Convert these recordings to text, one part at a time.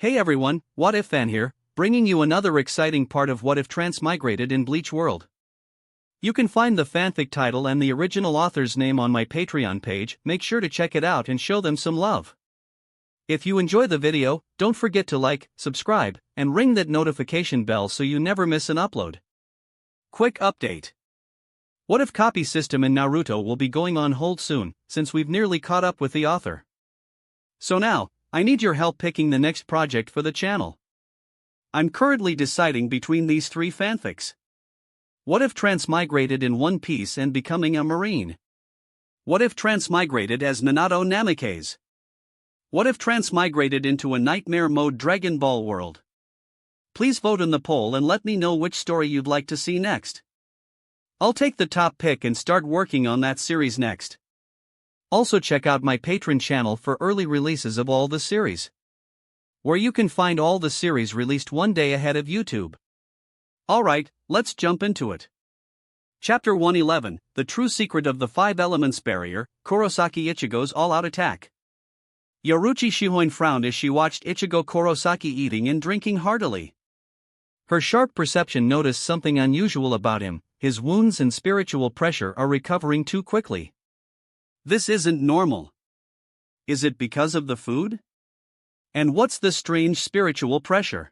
Hey everyone, What If Fan here, bringing you another exciting part of What If Transmigrated in Bleach World. You can find the fanfic title and the original author's name on my Patreon page. Make sure to check it out and show them some love. If you enjoy the video, don't forget to like, subscribe, and ring that notification bell so you never miss an upload. Quick update. What If copy system in Naruto will be going on hold soon, since we've nearly caught up with the author. So now, I need your help picking the next project for the channel. I'm currently deciding between these three fanfics. What if Transmigrated in One Piece and becoming a Marine? What if Transmigrated as Minato Namikaze? What if Transmigrated into a nightmare mode Dragon Ball world? Please vote in the poll and let me know which story you'd like to see next. I'll take the top pick and start working on that series next. Also check out my Patreon channel for early releases of all the series, where you can find all the series released one day ahead of YouTube. Alright, let's jump into it. Chapter 111, The True Secret of the Five Elements Barrier, Kurosaki Ichigo's All-Out Attack. Yoruichi Shihoin frowned as she watched Ichigo Kurosaki eating and drinking heartily. Her sharp perception noticed something unusual about him. His wounds and spiritual pressure are recovering too quickly. This isn't normal. Is it because of the food? And what's the strange spiritual pressure?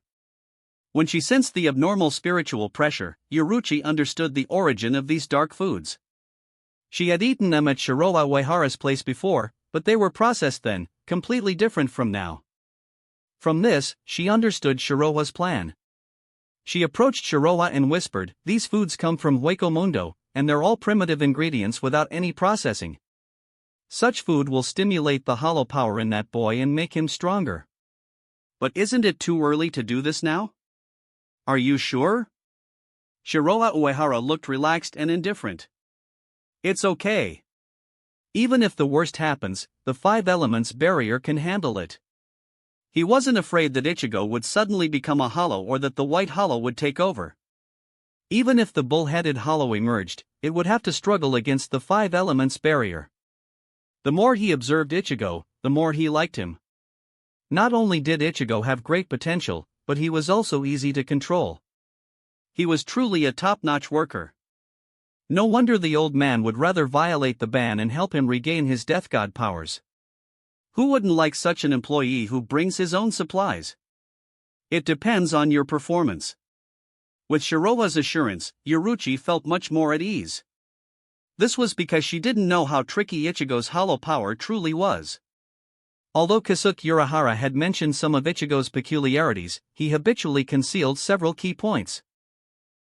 When she sensed the abnormal spiritual pressure, Yoruichi understood the origin of these dark foods. She had eaten them at Shiroha Uehara's place before, but they were processed then, completely different from now. From this, she understood Shiroha's plan. She approached Shiroha and whispered, "These foods come from Hueco Mundo, and they're all primitive ingredients without any processing. Such food will stimulate the hollow power in that boy and make him stronger." But isn't it too early to do this now? Are you sure? Shiroha Uehara looked relaxed and indifferent. It's okay. Even if the worst happens, the Five Elements Barrier can handle it. He wasn't afraid that Ichigo would suddenly become a hollow or that the White Hollow would take over. Even if the bull-headed hollow emerged, it would have to struggle against the Five Elements Barrier. The more he observed Ichigo, the more he liked him. Not only did Ichigo have great potential, but he was also easy to control. He was truly a top-notch worker. No wonder the old man would rather violate the ban and help him regain his death god powers. Who wouldn't like such an employee who brings his own supplies? It depends on your performance. With Shiroha's assurance, Yoruichi felt much more at ease. This was because she didn't know how tricky Ichigo's hollow power truly was. Although Kasuke Urahara had mentioned some of Ichigo's peculiarities, he habitually concealed several key points.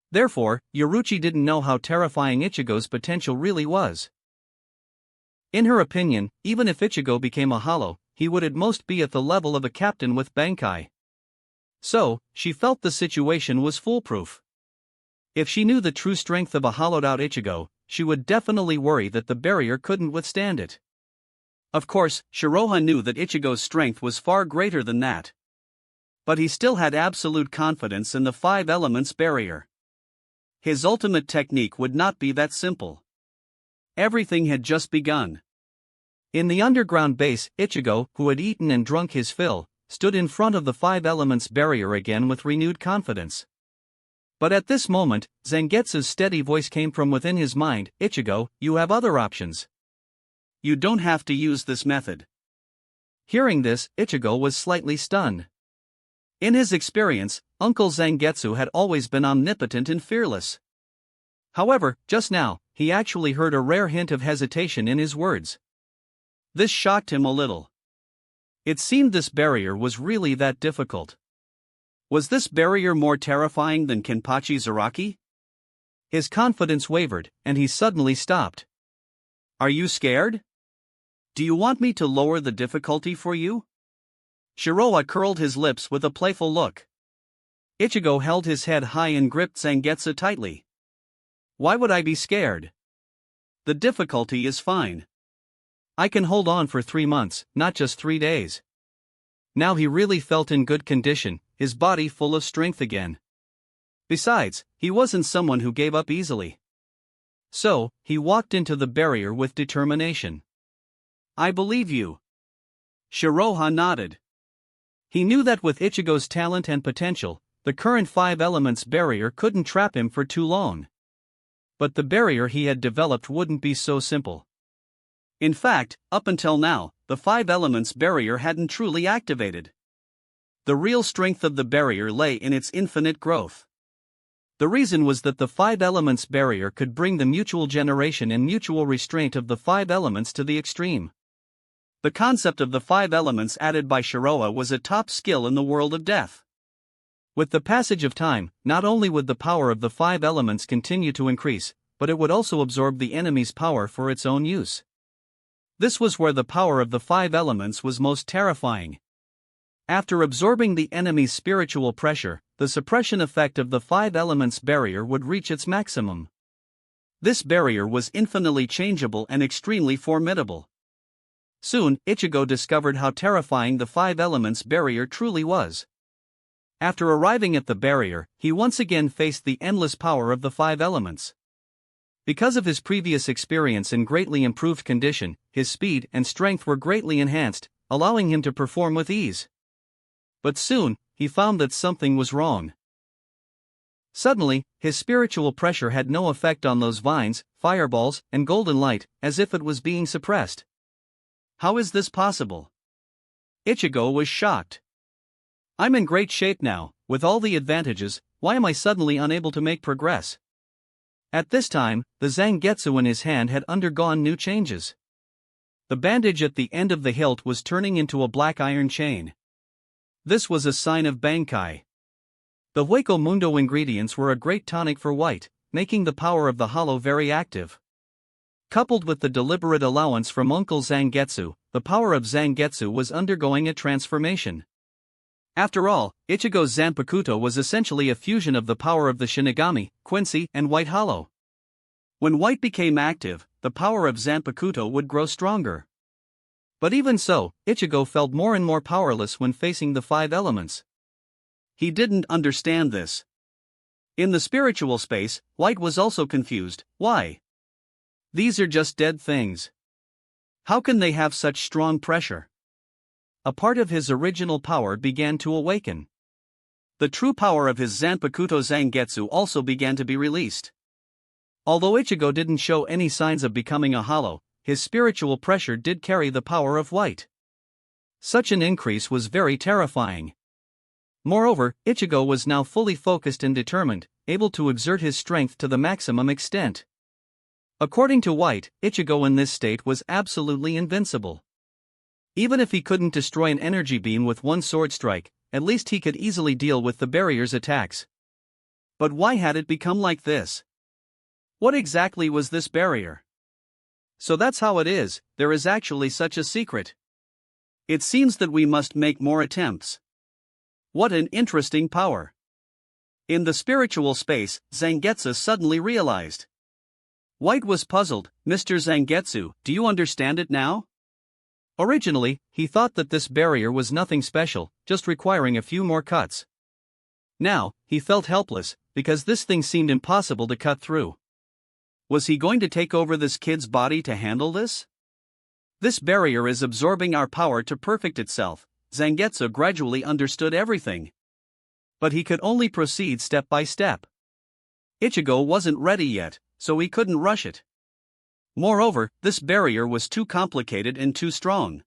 Therefore, Yoruichi didn't know how terrifying Ichigo's potential really was. In her opinion, even if Ichigo became a hollow, he would at most be at the level of a captain with Bankai. So, she felt the situation was foolproof. If she knew the true strength of a hollowed-out Ichigo, she would definitely worry that the barrier couldn't withstand it. Of course, Shiroha knew that Ichigo's strength was far greater than that. But he still had absolute confidence in the Five Elements Barrier. His ultimate technique would not be that simple. Everything had just begun. In the underground base, Ichigo, who had eaten and drunk his fill, stood in front of the Five Elements Barrier again with renewed confidence. But at this moment, Zangetsu's steady voice came from within his mind, "Ichigo, you have other options. You don't have to use this method." Hearing this, Ichigo was slightly stunned. In his experience, Uncle Zangetsu had always been omnipotent and fearless. However, just now, he actually heard a rare hint of hesitation in his words. This shocked him a little. It seemed this barrier was really that difficult. Was this barrier more terrifying than Kenpachi Zaraki? His confidence wavered, and he suddenly stopped. Are you scared? Do you want me to lower the difficulty for you? Shiroha curled his lips with a playful look. Ichigo held his head high and gripped Zangetsu tightly. Why would I be scared? The difficulty is fine. I can hold on for 3 months, not just 3 days. Now he really felt in good condition, his body full of strength again. Besides, he wasn't someone who gave up easily. So, he walked into the barrier with determination. I believe you. Shiroha nodded. He knew that with Ichigo's talent and potential, the current 5 elements barrier couldn't trap him for too long. But the barrier he had developed wouldn't be so simple. In fact, up until now, the 5 elements barrier hadn't truly activated. The real strength of the barrier lay in its infinite growth. The reason was that the 5 elements barrier could bring the mutual generation and mutual restraint of the 5 elements to the extreme. The concept of the 5 elements added by Shiroa was a top skill in the world of death. With the passage of time, not only would the power of the 5 elements continue to increase, but it would also absorb the enemy's power for its own use. This was where the power of the 5 elements was most terrifying. After absorbing the enemy's spiritual pressure, the suppression effect of the 5 elements barrier would reach its maximum. This barrier was infinitely changeable and extremely formidable. Soon, Ichigo discovered how terrifying the 5 elements barrier truly was. After arriving at the barrier, he once again faced the endless power of the 5 elements. Because of his previous experience and greatly improved condition, his speed and strength were greatly enhanced, allowing him to perform with ease. But soon, he found that something was wrong. Suddenly, his spiritual pressure had no effect on those vines, fireballs, and golden light, as if it was being suppressed. How is this possible? Ichigo was shocked. I'm in great shape now, with all the advantages, why am I suddenly unable to make progress? At this time, the Zangetsu in his hand had undergone new changes. The bandage at the end of the hilt was turning into a black iron chain. This was a sign of Bankai. The Hueco Mundo ingredients were a great tonic for White, making the power of the hollow very active. Coupled with the deliberate allowance from Uncle Zangetsu, the power of Zangetsu was undergoing a transformation. After all, Ichigo's Zanpakuto was essentially a fusion of the power of the Shinigami, Quincy, and White Hollow. When White became active, the power of Zanpakuto would grow stronger. But even so, Ichigo felt more and more powerless when facing the 5 elements. He didn't understand this. In the spiritual space, White was also confused. Why? These are just dead things. How can they have such strong pressure? A part of his original power began to awaken. The true power of his Zanpakuto Zangetsu also began to be released. Although Ichigo didn't show any signs of becoming a hollow, his spiritual pressure did carry the power of White. Such an increase was very terrifying. Moreover, Ichigo was now fully focused and determined, able to exert his strength to the maximum extent. According to White, Ichigo in this state was absolutely invincible. Even if he couldn't destroy an energy beam with one sword strike, at least he could easily deal with the barrier's attacks. But why had it become like this? What exactly was this barrier? So that's how it is, there is actually such a secret. It seems that we must make more attempts. What an interesting power. In the spiritual space, Zangetsu suddenly realized. White was puzzled. Mr. Zangetsu, do you understand it now? Originally, he thought that this barrier was nothing special, just requiring a few more cuts. Now, he felt helpless, because this thing seemed impossible to cut through. Was he going to take over this kid's body to handle this? This barrier is absorbing our power to perfect itself. Zangetsu gradually understood everything. But he could only proceed step by step. Ichigo wasn't ready yet, so he couldn't rush it. Moreover, this barrier was too complicated and too strong.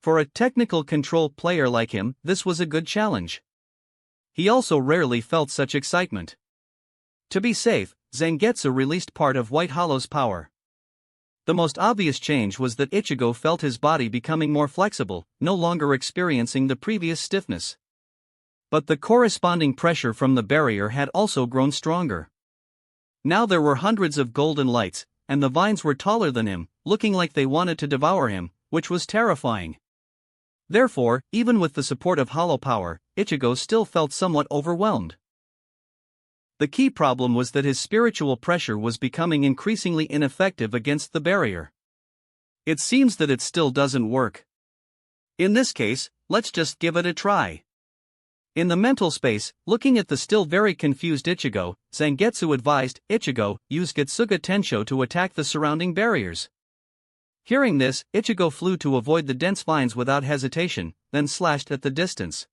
For a technical control player like him, this was a good challenge. He also rarely felt such excitement. To be safe, Zangetsu released part of White Hollow's power. The most obvious change was that Ichigo felt his body becoming more flexible, no longer experiencing the previous stiffness. But the corresponding pressure from the barrier had also grown stronger. Now there were hundreds of golden lights, and the vines were taller than him, looking like they wanted to devour him, which was terrifying. Therefore, even with the support of hollow power, Ichigo still felt somewhat overwhelmed. The key problem was that his spiritual pressure was becoming increasingly ineffective against the barrier. It seems that it still doesn't work. In this case, let's just give it a try. In the mental space, looking at the still very confused Ichigo, Zangetsu advised, Ichigo, use Getsuga Tensho to attack the surrounding barriers. Hearing this, Ichigo flew to avoid the dense vines without hesitation, then slashed at the distance.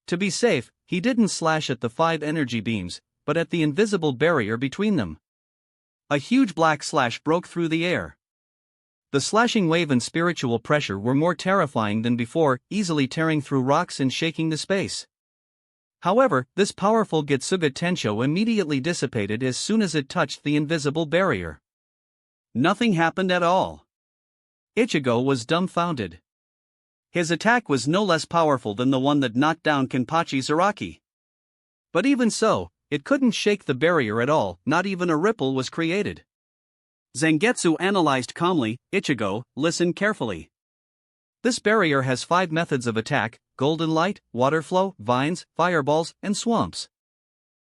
To be safe, he didn't slash at the 5 energy beams, but at the invisible barrier between them. A huge black slash broke through the air. The slashing wave and spiritual pressure were more terrifying than before, easily tearing through rocks and shaking the space. However, this powerful Getsuga Tensho immediately dissipated as soon as it touched the invisible barrier. Nothing happened at all. Ichigo was dumbfounded. His attack was no less powerful than the one that knocked down Kenpachi Zaraki. But even so, it couldn't shake the barrier at all, not even a ripple was created. Zangetsu analyzed calmly. Ichigo, listen carefully. This barrier has 5 methods of attack: golden light, water flow, vines, fireballs, and swamps.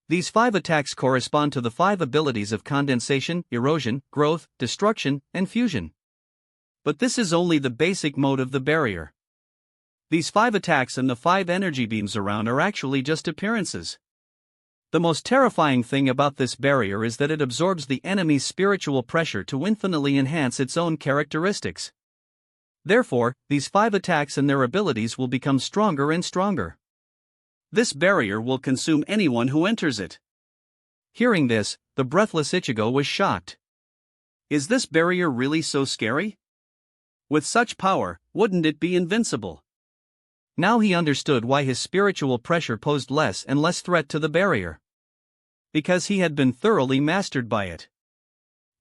These 5 attacks correspond to the 5 abilities of condensation, erosion, growth, destruction, and fusion. But this is only the basic mode of the barrier. These 5 attacks and the 5 energy beams around are actually just appearances. The most terrifying thing about this barrier is that it absorbs the enemy's spiritual pressure to infinitely enhance its own characteristics. Therefore, these 5 attacks and their abilities will become stronger and stronger. This barrier will consume anyone who enters it. Hearing this, the breathless Ichigo was shocked. Is this barrier really so scary? With such power, wouldn't it be invincible? Now he understood why his spiritual pressure posed less and less threat to the barrier. Because he had been thoroughly mastered by it.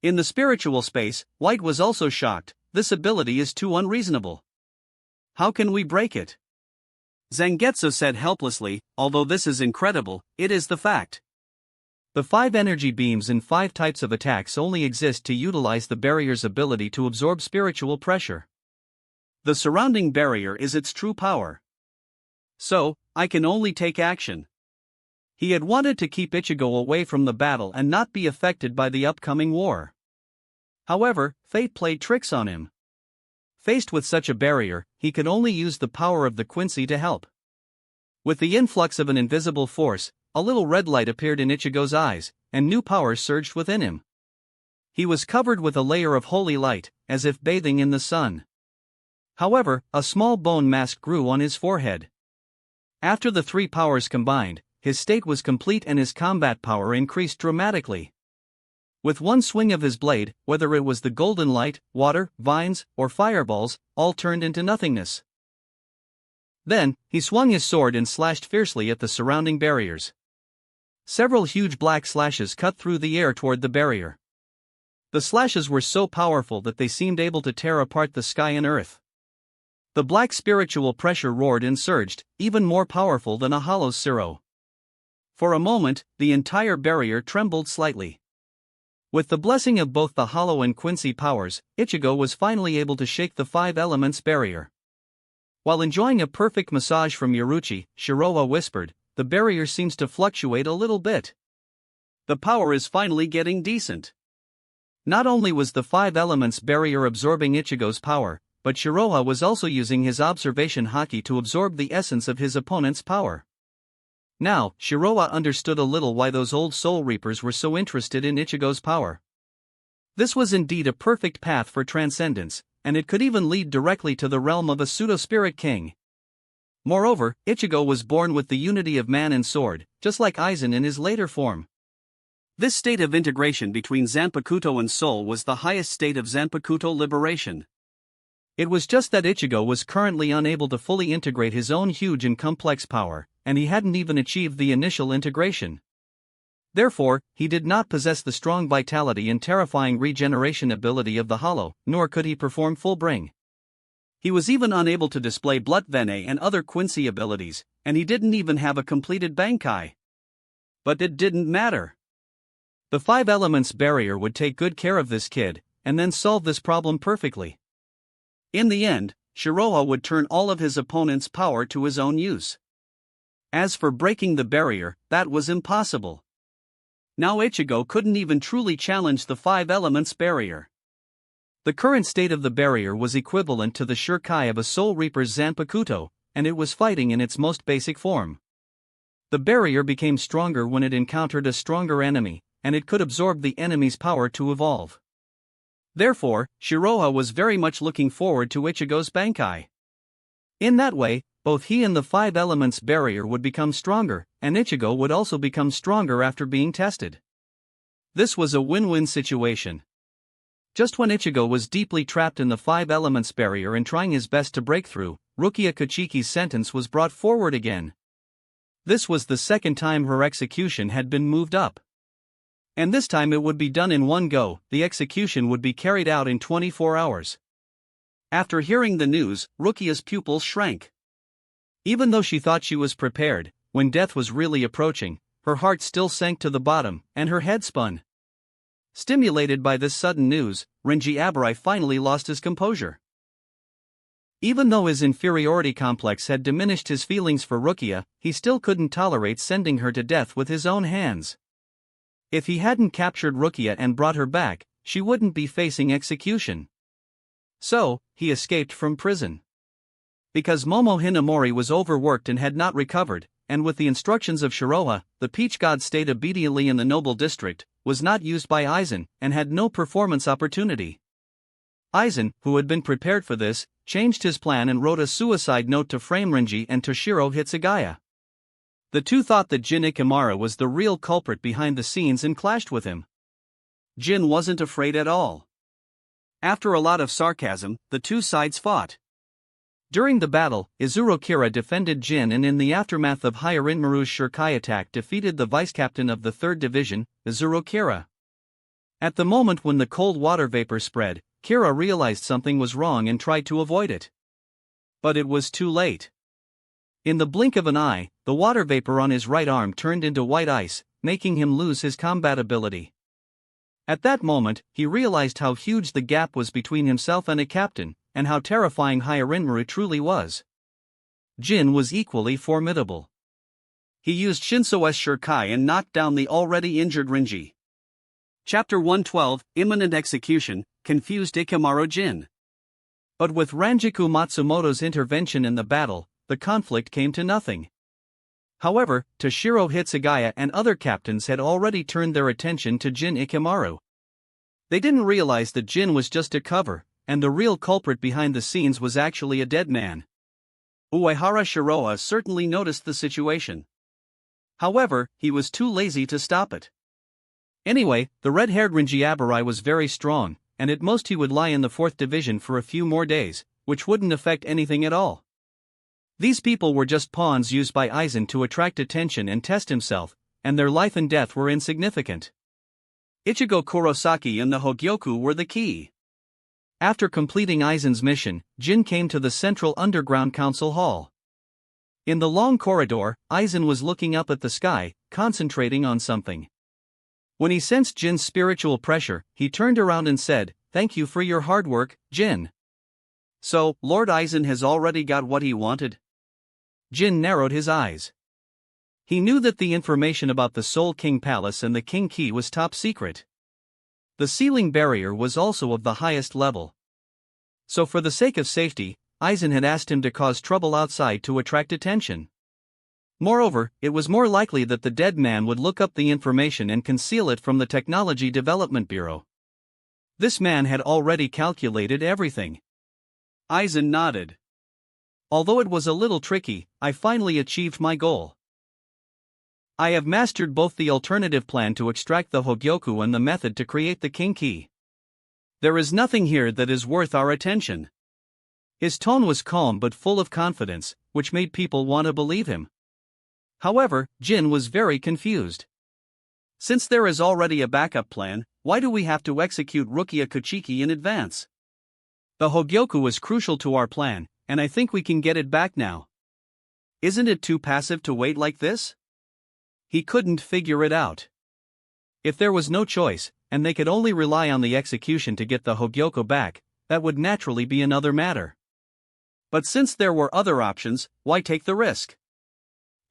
In the spiritual space, White was also shocked. This ability is too unreasonable. How can we break it? Zangetsu said helplessly, although this is incredible, it is the fact. The 5 energy beams and 5 types of attacks only exist to utilize the barrier's ability to absorb spiritual pressure. The surrounding barrier is its true power. So, I can only take action. He had wanted to keep Ichigo away from the battle and not be affected by the upcoming war. However, fate played tricks on him. Faced with such a barrier, he could only use the power of the Quincy to help. With the influx of an invisible force, a little red light appeared in Ichigo's eyes, and new power surged within him. He was covered with a layer of holy light, as if bathing in the sun. However, a small bone mask grew on his forehead. After the 3 powers combined, his state was complete and his combat power increased dramatically. With one swing of his blade, whether it was the golden light, water, vines, or fireballs, all turned into nothingness. Then, he swung his sword and slashed fiercely at the surrounding barriers. Several huge black slashes cut through the air toward the barrier. The slashes were so powerful that they seemed able to tear apart the sky and earth. The black spiritual pressure roared and surged, even more powerful than a hollow siro. For a moment, the entire barrier trembled slightly. With the blessing of both the hollow and Quincy powers, Ichigo was finally able to shake the 5 elements barrier. While enjoying a perfect massage from Yoruchi, Shiroha whispered, "The barrier seems to fluctuate a little bit. The power is finally getting decent." Not only was the 5 elements barrier absorbing Ichigo's power, but Shiroha was also using his observation haki to absorb the essence of his opponent's power. Now, Shiroha understood a little why those old soul reapers were so interested in Ichigo's power. This was indeed a perfect path for transcendence, and it could even lead directly to the realm of a pseudo-spirit king. Moreover, Ichigo was born with the unity of man and sword, just like Aizen in his later form. This state of integration between Zanpakuto and soul was the highest state of Zanpakuto liberation. It was just that Ichigo was currently unable to fully integrate his own huge and complex power, and he hadn't even achieved the initial integration. Therefore, he did not possess the strong vitality and terrifying regeneration ability of the Hollow, nor could he perform full bring. He was even unable to display Blood Vene and other Quincy abilities, and he didn't even have a completed Bankai. But it didn't matter. The 5 elements barrier would take good care of this kid, and then solve this problem perfectly. In the end, Shiroha would turn all of his opponent's power to his own use. As for breaking the barrier, that was impossible. Now Ichigo couldn't even truly challenge the 5 elements barrier. The current state of the barrier was equivalent to the Shurkai of a Soul Reaper's Zanpakuto, and it was fighting in its most basic form. The barrier became stronger when it encountered a stronger enemy, and it could absorb the enemy's power to evolve. Therefore, Shiroha was very much looking forward to Ichigo's Bankai. In that way, both he and the five elements barrier would become stronger, and Ichigo would also become stronger after being tested. This was a win-win situation. Just when Ichigo was deeply trapped in the five elements barrier and trying his best to break through, Rukia Kuchiki's sentence was brought forward again. This was the second time her execution had been moved up. And this time it would be done in one go. The execution would be carried out in 24 hours. After hearing the news, Rukia's pupils shrank. Even though she thought she was prepared, when death was really approaching, her heart still sank to the bottom, and her head spun. Stimulated by this sudden news, Renji Abarai finally lost his composure. Even though his inferiority complex had diminished his feelings for Rukia, he still couldn't tolerate sending her to death with his own hands. If he hadn't captured Rukia and brought her back, she wouldn't be facing execution. So, he escaped from prison. Because Momo Hinamori was overworked and had not recovered, and with the instructions of Shiroha, the Peach God stayed obediently in the Noble District, was not used by Aizen, and had no performance opportunity. Aizen, who had been prepared for this, changed his plan and wrote a suicide note to frame Renji and Toshiro Hitsugaya. The two thought that Jin Ikemura was the real culprit behind the scenes and clashed with him. Jin wasn't afraid at all. After a lot of sarcasm, the two sides fought. During the battle, Izuru Kira defended Jin and in the aftermath of Hyarinmaru's Shirkai attack defeated the vice-captain of the 3rd Division, Izuru Kira. At the moment when the cold water vapor spread, Kira realized something was wrong and tried to avoid it. But it was too late. In the blink of an eye, the water vapor on his right arm turned into white ice, making him lose his combat ability. At that moment, he realized how huge the gap was between himself and a captain, and how terrifying Hyarinmaru truly was. Jin was equally formidable. He used Shinso's Shirkai and knocked down the already injured Renji. Chapter 112, Imminent Execution, confused Ikemura Jin. But with Ranjiku Matsumoto's intervention in the battle, the conflict came to nothing. However, Toshiro Hitsugaya and other captains had already turned their attention to Jin Ikemura. They didn't realize that Jin was just a cover, and the real culprit behind the scenes was actually a dead man. Uehara Shiroha certainly noticed the situation. However, he was too lazy to stop it. Anyway, the red-haired Renji Abarai was very strong, and at most he would lie in the 4th Division for a few more days, which wouldn't affect anything at all. These people were just pawns used by Aizen to attract attention and test himself, and their life and death were insignificant. Ichigo Kurosaki and the Hogyoku were the key. After completing Aizen's mission, Jin came to the Central Underground Council Hall. In the long corridor, Aizen was looking up at the sky, concentrating on something. When he sensed Jin's spiritual pressure, he turned around and said, "Thank you for your hard work, Jin." So, Lord Aizen has already got what he wanted? Jin narrowed his eyes. He knew that the information about the Soul King Palace and the King Key was top secret. The ceiling barrier was also of the highest level. So for the sake of safety, Aizen had asked him to cause trouble outside to attract attention. Moreover, it was more likely that the dead man would look up the information and conceal it from the Technology Development Bureau. This man had already calculated everything. Aizen nodded. Although it was a little tricky, I finally achieved my goal. I have mastered both the alternative plan to extract the Hogyoku and the method to create the King Key. There is nothing here that is worth our attention. His tone was calm but full of confidence, which made people want to believe him. However, Jin was very confused. Since there is already a backup plan, why do we have to execute Rukia Kuchiki in advance? The Hogyoku is crucial to our plan, and I think we can get it back now. Isn't it too passive to wait like this? He couldn't figure it out. If there was no choice, and they could only rely on the execution to get the Hogyoku back, that would naturally be another matter. But since there were other options, why take the risk?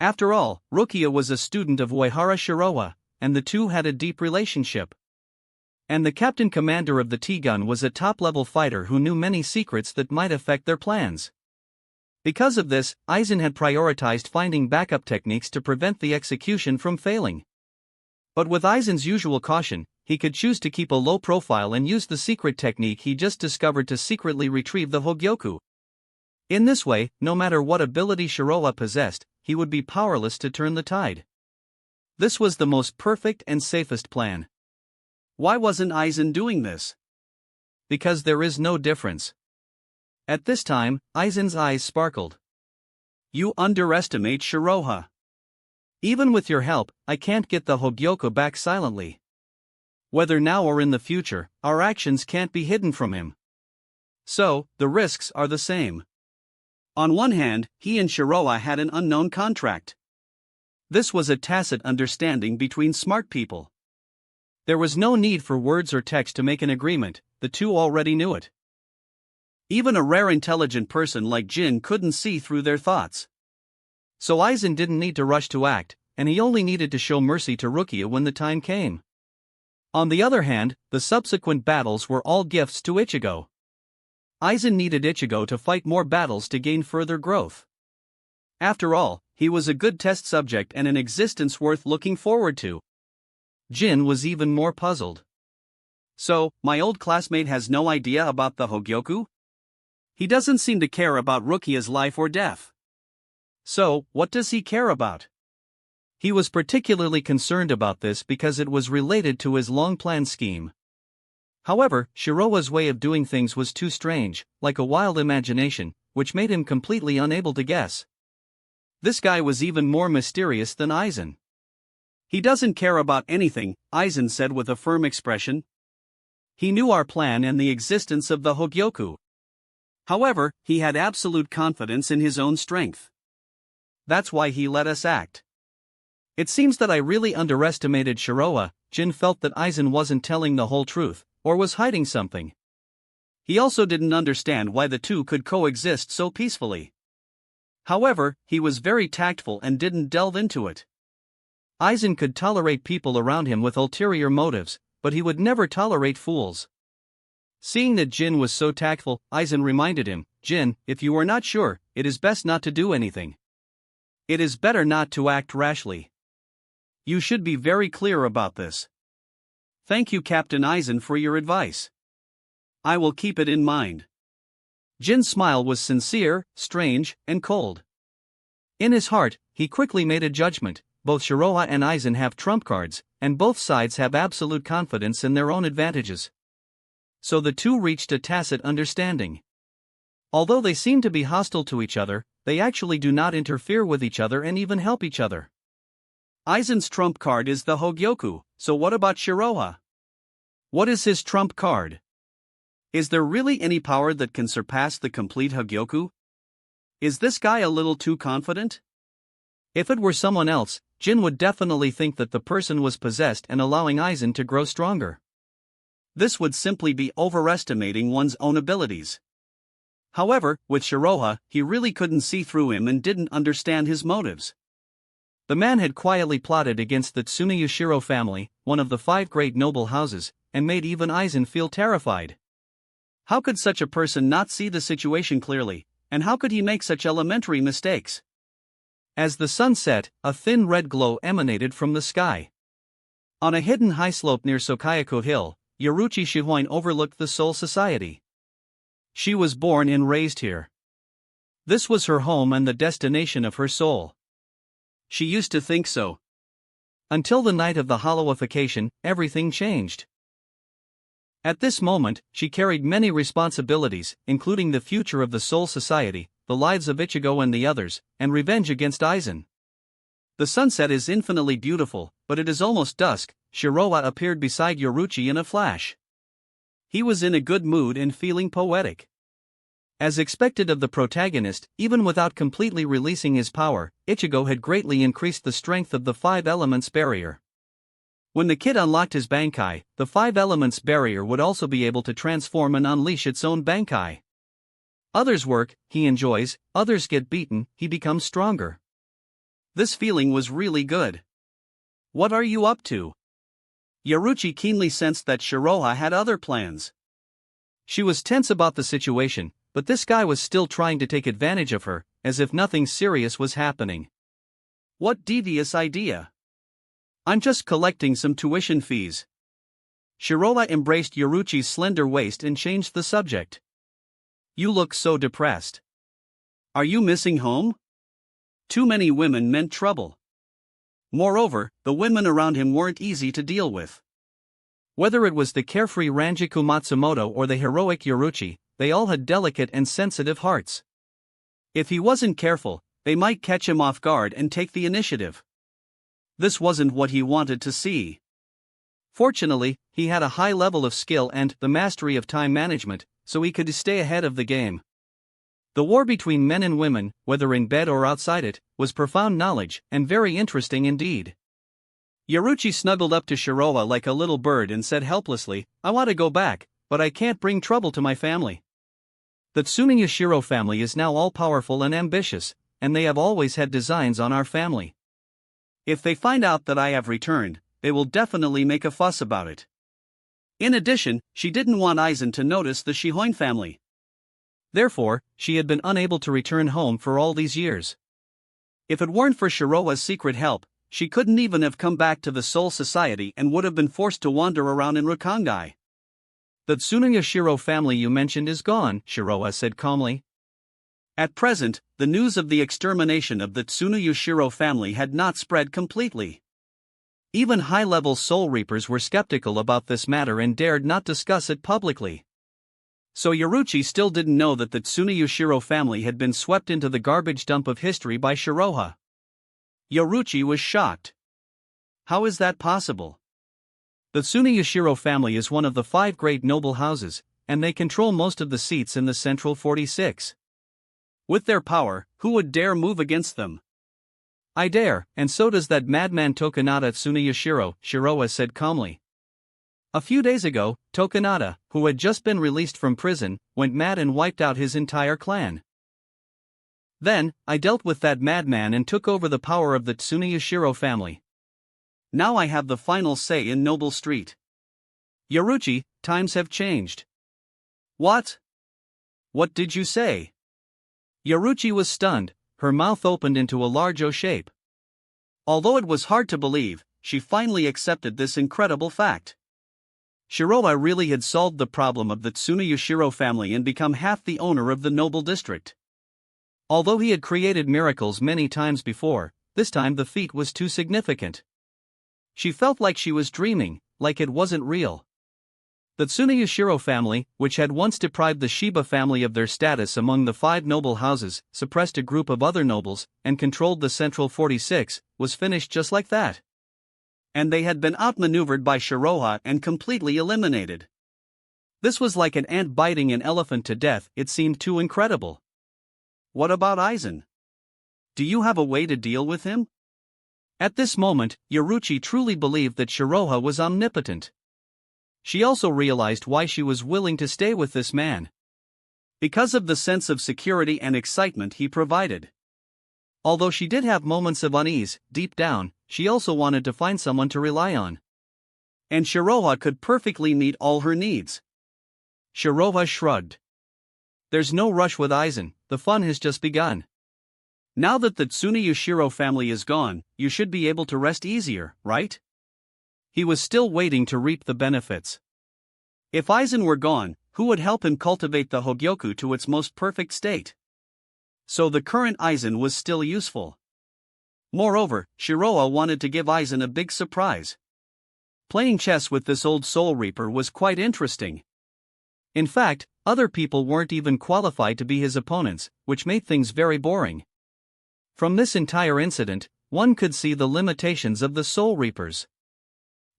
After all, Rukia was a student of Uehara Shiroha, and the two had a deep relationship. And the captain commander of the T-gun was a top-level fighter who knew many secrets that might affect their plans. Because of this, Aizen had prioritized finding backup techniques to prevent the execution from failing. But with Aizen's usual caution, he could choose to keep a low profile and use the secret technique he just discovered to secretly retrieve the Hogyoku. In this way, no matter what ability Shiroha possessed, he would be powerless to turn the tide. This was the most perfect and safest plan. Why wasn't Aizen doing this? Because there is no difference. At this time, Aizen's eyes sparkled. You underestimate Shiroha. Even with your help, I can't get the Hogyoku back silently. Whether now or in the future, our actions can't be hidden from him. So, the risks are the same. On one hand, he and Shiroha had an unknown contract. This was a tacit understanding between smart people. There was no need for words or text to make an agreement, the two already knew it. Even a rare intelligent person like Jin couldn't see through their thoughts. So Aizen didn't need to rush to act, and he only needed to show mercy to Rukia when the time came. On the other hand, the subsequent battles were all gifts to Ichigo. Aizen needed Ichigo to fight more battles to gain further growth. After all, he was a good test subject and an existence worth looking forward to. Jin was even more puzzled. So, my old classmate has no idea about the Hogyoku? He doesn't seem to care about Rukia's life or death. So, what does he care about? He was particularly concerned about this because it was related to his long-planned scheme. However, Shiroha's way of doing things was too strange, like a wild imagination, which made him completely unable to guess. This guy was even more mysterious than Aizen. He doesn't care about anything, Aizen said with a firm expression. He knew our plan and the existence of the Hogyoku. However, he had absolute confidence in his own strength. That's why he let us act. It seems that I really underestimated Shiroha. Jin felt that Aizen wasn't telling the whole truth, or was hiding something. He also didn't understand why the two could coexist so peacefully. However, he was very tactful and didn't delve into it. Aizen could tolerate people around him with ulterior motives, but he would never tolerate fools. Seeing that Jin was so tactful, Aizen reminded him, Jin, if you are not sure, it is best not to do anything. It is better not to act rashly. You should be very clear about this. Thank you, Captain Aizen, for your advice. I will keep it in mind. Jin's smile was sincere, strange, and cold. In his heart, he quickly made a judgment. Both Shiroha and Aizen have trump cards, and both sides have absolute confidence in their own advantages. So the two reached a tacit understanding. Although they seem to be hostile to each other, they actually do not interfere with each other and even help each other. Aizen's trump card is the Hogyoku, so what about Shiroha? What is his trump card? Is there really any power that can surpass the complete Hogyoku? Is this guy a little too confident? If it were someone else, Jin would definitely think that the person was possessed and allowing Aizen to grow stronger. This would simply be overestimating one's own abilities. However, with Shiroha, he really couldn't see through him and didn't understand his motives. The man had quietly plotted against the Tsuneyushiro family, one of the 5 great noble houses, and made even Aizen feel terrified. How could such a person not see the situation clearly, and how could he make such elementary mistakes? As the sun set, a thin red glow emanated from the sky. On a hidden high slope near Sokayaku Hill, Yoruchi Shihoin overlooked the Soul Society. She was born and raised here. This was her home and the destination of her soul. She used to think so. Until the night of the hollowification, everything changed. At this moment, she carried many responsibilities, including the future of the Soul Society, the lives of Ichigo and the others, and revenge against Aizen. The sunset is infinitely beautiful, but it is almost dusk. Shiroha appeared beside Yoruchi in a flash. He was in a good mood and feeling poetic. As expected of the protagonist, even without completely releasing his power, Ichigo had greatly increased the strength of the 5 elements barrier. When the kid unlocked his Bankai, the 5 elements barrier would also be able to transform and unleash its own Bankai. Others work, he enjoys, others get beaten, he becomes stronger. This feeling was really good. What are you up to? Yoruchi keenly sensed that Shiroha had other plans. She was tense about the situation, but this guy was still trying to take advantage of her, as if nothing serious was happening. What devious idea! I'm just collecting some tuition fees. Shiroha embraced Yoruchi's slender waist and changed the subject. You look so depressed. Are you missing home? Too many women meant trouble. Moreover, the women around him weren't easy to deal with. Whether it was the carefree Ranjiku Matsumoto or the heroic Yoruchi, they all had delicate and sensitive hearts. If he wasn't careful, they might catch him off guard and take the initiative. This wasn't what he wanted to see. Fortunately, he had a high level of skill and the mastery of time management, so he could stay ahead of the game. The war between men and women, whether in bed or outside it, was profound knowledge and very interesting indeed. Yoruchi snuggled up to Shiroha like a little bird and said helplessly, I want to go back, but I can't bring trouble to my family. The Tsuneyashiro family is now all-powerful and ambitious, and they have always had designs on our family. If they find out that I have returned, they will definitely make a fuss about it. In addition, she didn't want Aizen to notice the Shihoin family. Therefore, she had been unable to return home for all these years. If it weren't for Shiroha's secret help, she couldn't even have come back to the Soul Society and would have been forced to wander around in Rakangai. The Tsuneyashiro family you mentioned is gone, Shiroha said calmly. At present, the news of the extermination of the Tsuneyashiro family had not spread completely. Even high-level Soul Reapers were skeptical about this matter and dared not discuss it publicly. So Yoruchi still didn't know that the Tsuneyashiro family had been swept into the garbage dump of history by Shiroha. Yoruchi was shocked. How is that possible? The Tsuneyashiro family is one of the 5 great noble houses, and they control most of the seats in the Central 46. With their power, who would dare move against them? I dare, and so does that madman Tokunada Tsuneyashiro, Shiroha said calmly. A few days ago, Tokunada, who had just been released from prison, went mad and wiped out his entire clan. Then, I dealt with that madman and took over the power of the Tsuneyashiro family. Now I have the final say in Noble Street. Yoruchi, times have changed. What? What did you say? Yoruchi was stunned, her mouth opened into a large O shape. Although it was hard to believe, she finally accepted this incredible fact. Shiroha really had solved the problem of the Tsuneyashiro family and become half the owner of the Noble District. Although he had created miracles many times before, this time the feat was too significant. She felt like she was dreaming, like it wasn't real. The Tsuneyashiro family, which had once deprived the Shiba family of their status among the 5 noble houses, suppressed a group of other nobles, and controlled the Central 46, was finished just like that. And they had been outmaneuvered by Shiroha and completely eliminated. This was like an ant biting an elephant to death, it seemed too incredible. What about Aizen? Do you have a way to deal with him? At this moment, Yoruchi truly believed that Shiroha was omnipotent. She also realized why she was willing to stay with this man. Because of the sense of security and excitement he provided. Although she did have moments of unease, deep down, she also wanted to find someone to rely on. And Shiroha could perfectly meet all her needs. Shiroha shrugged. There's no rush with Aizen, the fun has just begun. Now that the Tsuneyashiro family is gone, you should be able to rest easier, right? He was still waiting to reap the benefits. If Aizen were gone, who would help him cultivate the Hogyoku to its most perfect state? So the current Aizen was still useful. Moreover, Shiroha wanted to give Aizen a big surprise. Playing chess with this old Soul Reaper was quite interesting. In fact, other people weren't even qualified to be his opponents, which made things very boring. From this entire incident, one could see the limitations of the Soul Reapers.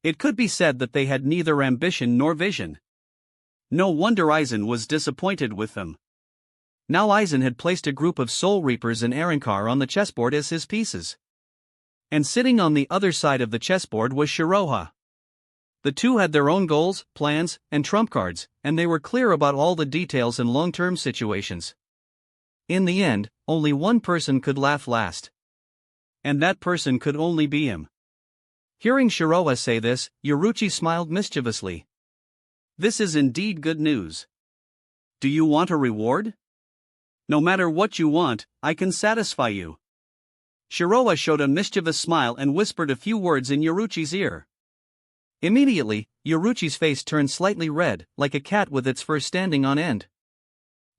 It could be said that they had neither ambition nor vision. No wonder Aizen was disappointed with them. Now Aizen had placed a group of Soul Reapers in Arrancar on the chessboard as his pieces. And sitting on the other side of the chessboard was Shiroha. The two had their own goals, plans, and trump cards, and they were clear about all the details and long-term situations. In the end, only one person could laugh last. And that person could only be him. Hearing Shiroha say this, Yoruchi smiled mischievously. This is indeed good news. Do you want a reward? No matter what you want, I can satisfy you. Shiroha showed a mischievous smile and whispered a few words in Yoruchi's ear. Immediately, Yoruchi's face turned slightly red, like a cat with its fur standing on end.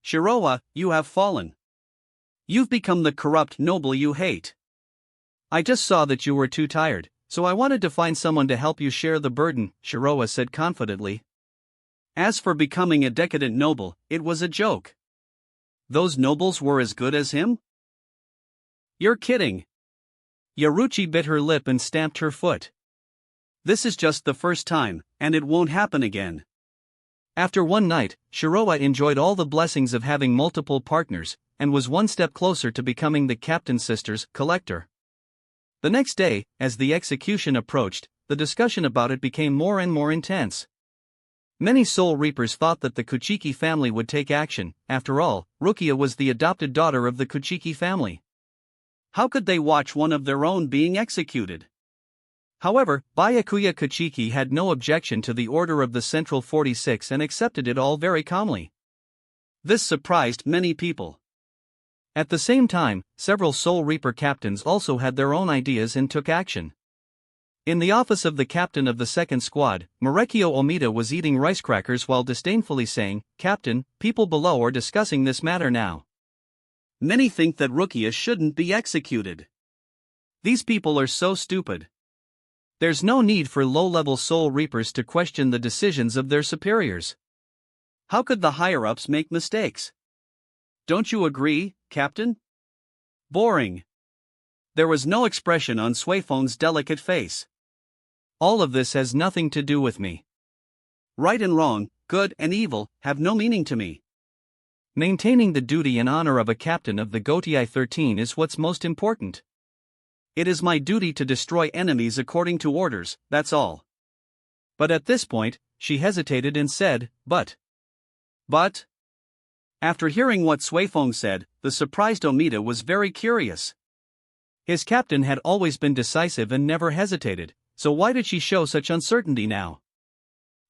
Shiroa, you have fallen. You've become the corrupt noble you hate. I just saw that you were too tired, so I wanted to find someone to help you share the burden, Shiroa said confidently. As for becoming a decadent noble, it was a joke. Those nobles were as good as him? You're kidding. Yoruchi bit her lip and stamped her foot. This is just the first time, and it won't happen again. After one night, Shiroa enjoyed all the blessings of having multiple partners, and was one step closer to becoming the Captain's sister's collector. The next day, as the execution approached, the discussion about it became more and more intense. Many Soul Reapers thought that the Kuchiki family would take action. After all, Rukia was the adopted daughter of the Kuchiki family. How could they watch one of their own being executed? However, Byakuya Kuchiki had no objection to the order of the Central 46 and accepted it all very calmly. This surprised many people. At the same time, several Soul Reaper captains also had their own ideas and took action. In the office of the captain of the second squad, Marekio Omida was eating rice crackers while disdainfully saying, "Captain, people below are discussing this matter now. Many think that Rukia shouldn't be executed. These people are so stupid. There's no need for low-level Soul Reapers to question the decisions of their superiors. How could the higher-ups make mistakes? Don't you agree, Captain?" Boring. There was no expression on Suifeng's delicate face. All of this has nothing to do with me. Right and wrong, good and evil, have no meaning to me. Maintaining the duty and honor of a captain of the Gotei 13 is what's most important. It is my duty to destroy enemies according to orders, that's all. But at this point, she hesitated and said, But. After hearing what Suifeng said, the surprised Omida was very curious. His captain had always been decisive and never hesitated, so why did she show such uncertainty now?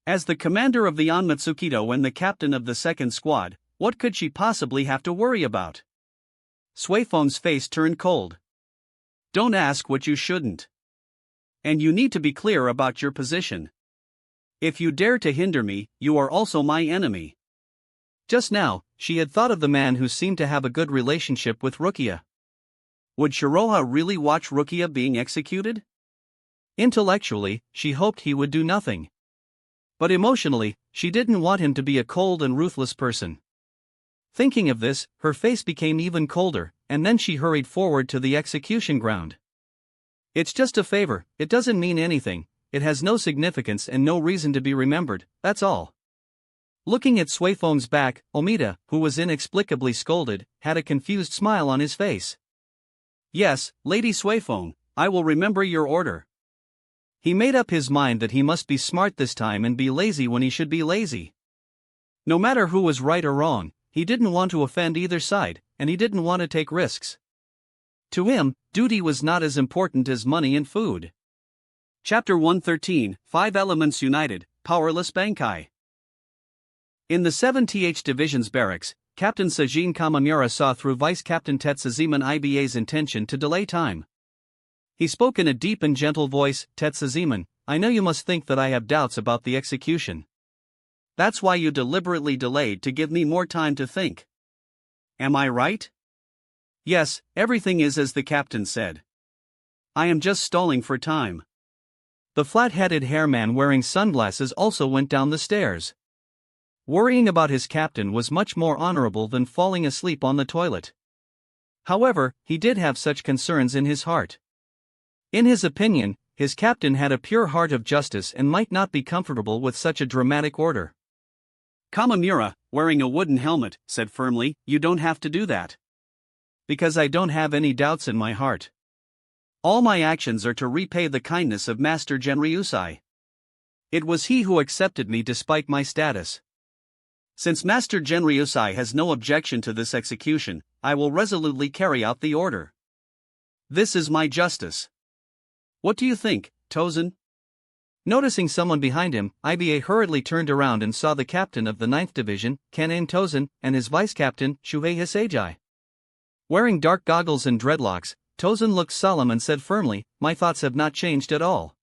As the commander of the Onmatsukido and the captain of the second squad, what could she possibly have to worry about? Suifeng's face turned cold. Don't ask what you shouldn't. And you need to be clear about your position. If you dare to hinder me, you are also my enemy. Just now, she had thought of the man who seemed to have a good relationship with Rukia. Would Shiroha really watch Rukia being executed? Intellectually, she hoped he would do nothing. But emotionally, she didn't want him to be a cold and ruthless person. Thinking of this, her face became even colder, and then she hurried forward to the execution ground. It's just a favor, it doesn't mean anything, it has no significance and no reason to be remembered, that's all. Looking at Suifeng's back, Omida, who was inexplicably scolded, had a confused smile on his face. Yes, Lady Suifeng, I will remember your order. He made up his mind that he must be smart this time and be lazy when he should be lazy. No matter who was right or wrong, he didn't want to offend either side, and he didn't want to take risks. To him, duty was not as important as money and food. Chapter 113, 5 Elements United, Powerless Bankai. In the 7th Division's barracks, Captain Sajin Kamamura saw through Vice Captain Tetsuziman Iba's intention to delay time. He spoke in a deep and gentle voice, "Tetsuziman, I know you must think that I have doubts about the execution. That's why you deliberately delayed to give me more time to think. Am I right?" "Yes, everything is as the captain said. I am just stalling for time." The flat-headed hairman wearing sunglasses also went down the stairs. Worrying about his captain was much more honorable than falling asleep on the toilet. However, he did have such concerns in his heart. In his opinion, his captain had a pure heart of justice and might not be comfortable with such a dramatic order. Kamamura, wearing a wooden helmet, said firmly, "You don't have to do that." "Because I don't have any doubts in my heart. All my actions are to repay the kindness of Master Genryusai. It was he who accepted me despite my status. Since Master Genryusai has no objection to this execution, I will resolutely carry out the order. This is my justice. What do you think, Tozen?" Noticing someone behind him, Iba hurriedly turned around and saw the captain of the 9th Division, Kanen Tozen, and his vice-captain, Shuhei Hisagi. Wearing dark goggles and dreadlocks, Tozen looked solemn and said firmly, "My thoughts have not changed at all.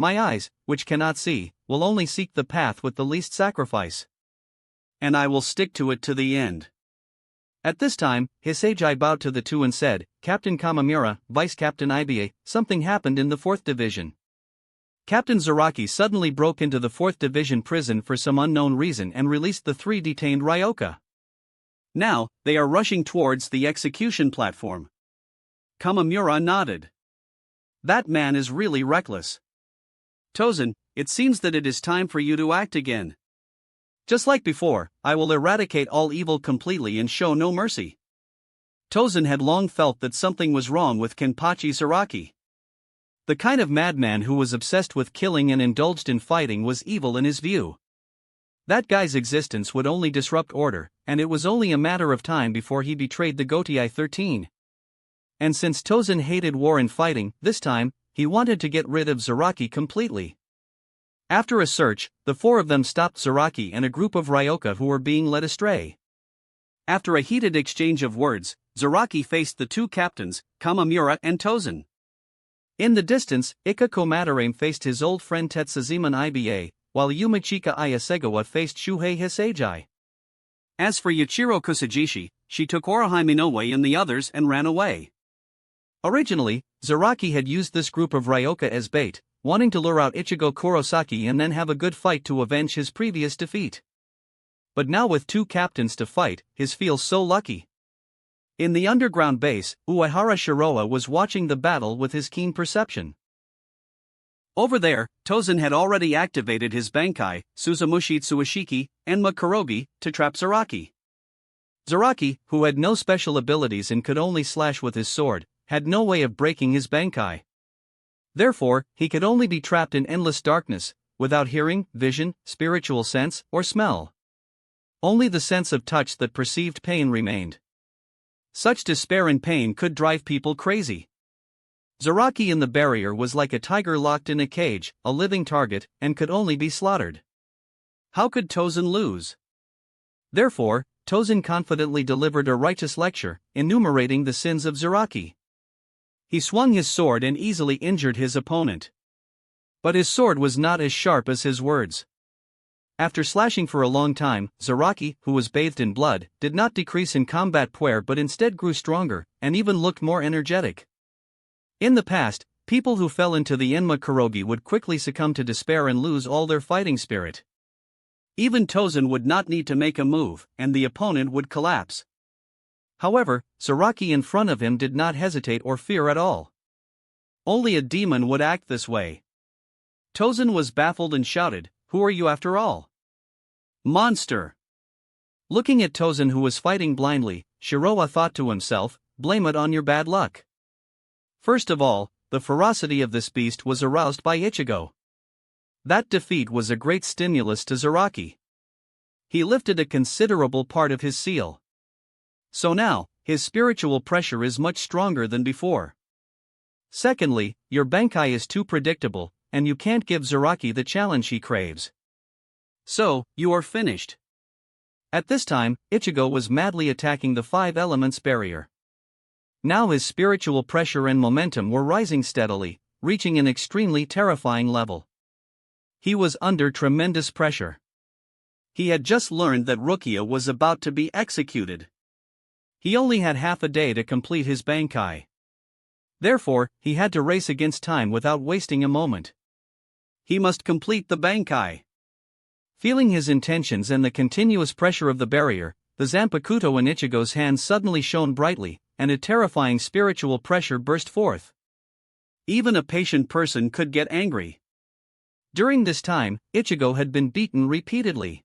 My eyes, which cannot see, will only seek the path with the least sacrifice. And I will stick to it to the end. At this time, Hisagi bowed to the two and said, Captain Kamamura, Vice Captain Iba, something happened in the 4th Division. Captain Zaraki suddenly broke into the 4th Division prison for some unknown reason and released the 3 detained Ryoka. Now, they are rushing towards the execution platform. Kamamura nodded. That man is really reckless. Tozen, it seems that it is time for you to act again. Just like before, I will eradicate all evil completely and show no mercy. Tozen had long felt that something was wrong with Kenpachi Zaraki. The kind of madman who was obsessed with killing and indulged in fighting was evil in his view. That guy's existence would only disrupt order, and it was only a matter of time before he betrayed the Gotei 13. And since Tozen hated war and fighting, this time, he wanted to get rid of Zaraki completely. After a search, the 4 of them stopped Zaraki and a group of Ryoka who were being led astray. After a heated exchange of words, Zaraki faced the 2 captains, Kamamura and Tozen. In the distance, Ika Komadarame faced his old friend Tetsuziman Iba, while Yumachika Ayasegawa faced Shuhei Hisagi. As for Yachiro Kusajishi, she took Orihime Inoue and the others and ran away. Originally, Zaraki had used this group of Ryoka as bait, wanting to lure out Ichigo Kurosaki and then have a good fight to avenge his previous defeat. But now with 2 captains to fight, he feels so lucky. In the underground base, Uehara Shiroa was watching the battle with his keen perception. Over there, Tozen had already activated his Bankai, Suzumushitsu Ishiki, and Makurogi, to trap Zaraki. Zaraki, who had no special abilities and could only slash with his sword, had no way of breaking his Bankai. Therefore, he could only be trapped in endless darkness, without hearing, vision, spiritual sense, or smell. Only the sense of touch that perceived pain remained. Such despair and pain could drive people crazy. Zaraki in the barrier was like a tiger locked in a cage, a living target, and could only be slaughtered. How could Tozen lose? Therefore, Tozen confidently delivered a righteous lecture, enumerating the sins of Zaraki. He swung his sword and easily injured his opponent. But his sword was not as sharp as his words. After slashing for a long time, Zaraki, who was bathed in blood, did not decrease in combat power but instead grew stronger, and even looked more energetic. In the past, people who fell into the Enma Kurogi would quickly succumb to despair and lose all their fighting spirit. Even Tozen would not need to make a move, and the opponent would collapse. However, Zaraki in front of him did not hesitate or fear at all. Only a demon would act this way. Tozen was baffled and shouted, "Who are you after all?" "Monster!" Looking at Tozen who was fighting blindly, Shiroa thought to himself, "Blame it on your bad luck." First of all, the ferocity of this beast was aroused by Ichigo. That defeat was a great stimulus to Zaraki. He lifted a considerable part of his seal. So now, his spiritual pressure is much stronger than before. Secondly, your Bankai is too predictable, and you can't give Zaraki the challenge he craves. So, you are finished. At this time, Ichigo was madly attacking the 5 elements barrier. Now his spiritual pressure and momentum were rising steadily, reaching an extremely terrifying level. He was under tremendous pressure. He had just learned that Rukia was about to be executed. He only had half a day to complete his Bankai. Therefore, he had to race against time without wasting a moment. He must complete the Bankai. Feeling his intentions and the continuous pressure of the barrier, the Zanpakuto in Ichigo's hands suddenly shone brightly, and a terrifying spiritual pressure burst forth. Even a patient person could get angry. During this time, Ichigo had been beaten repeatedly.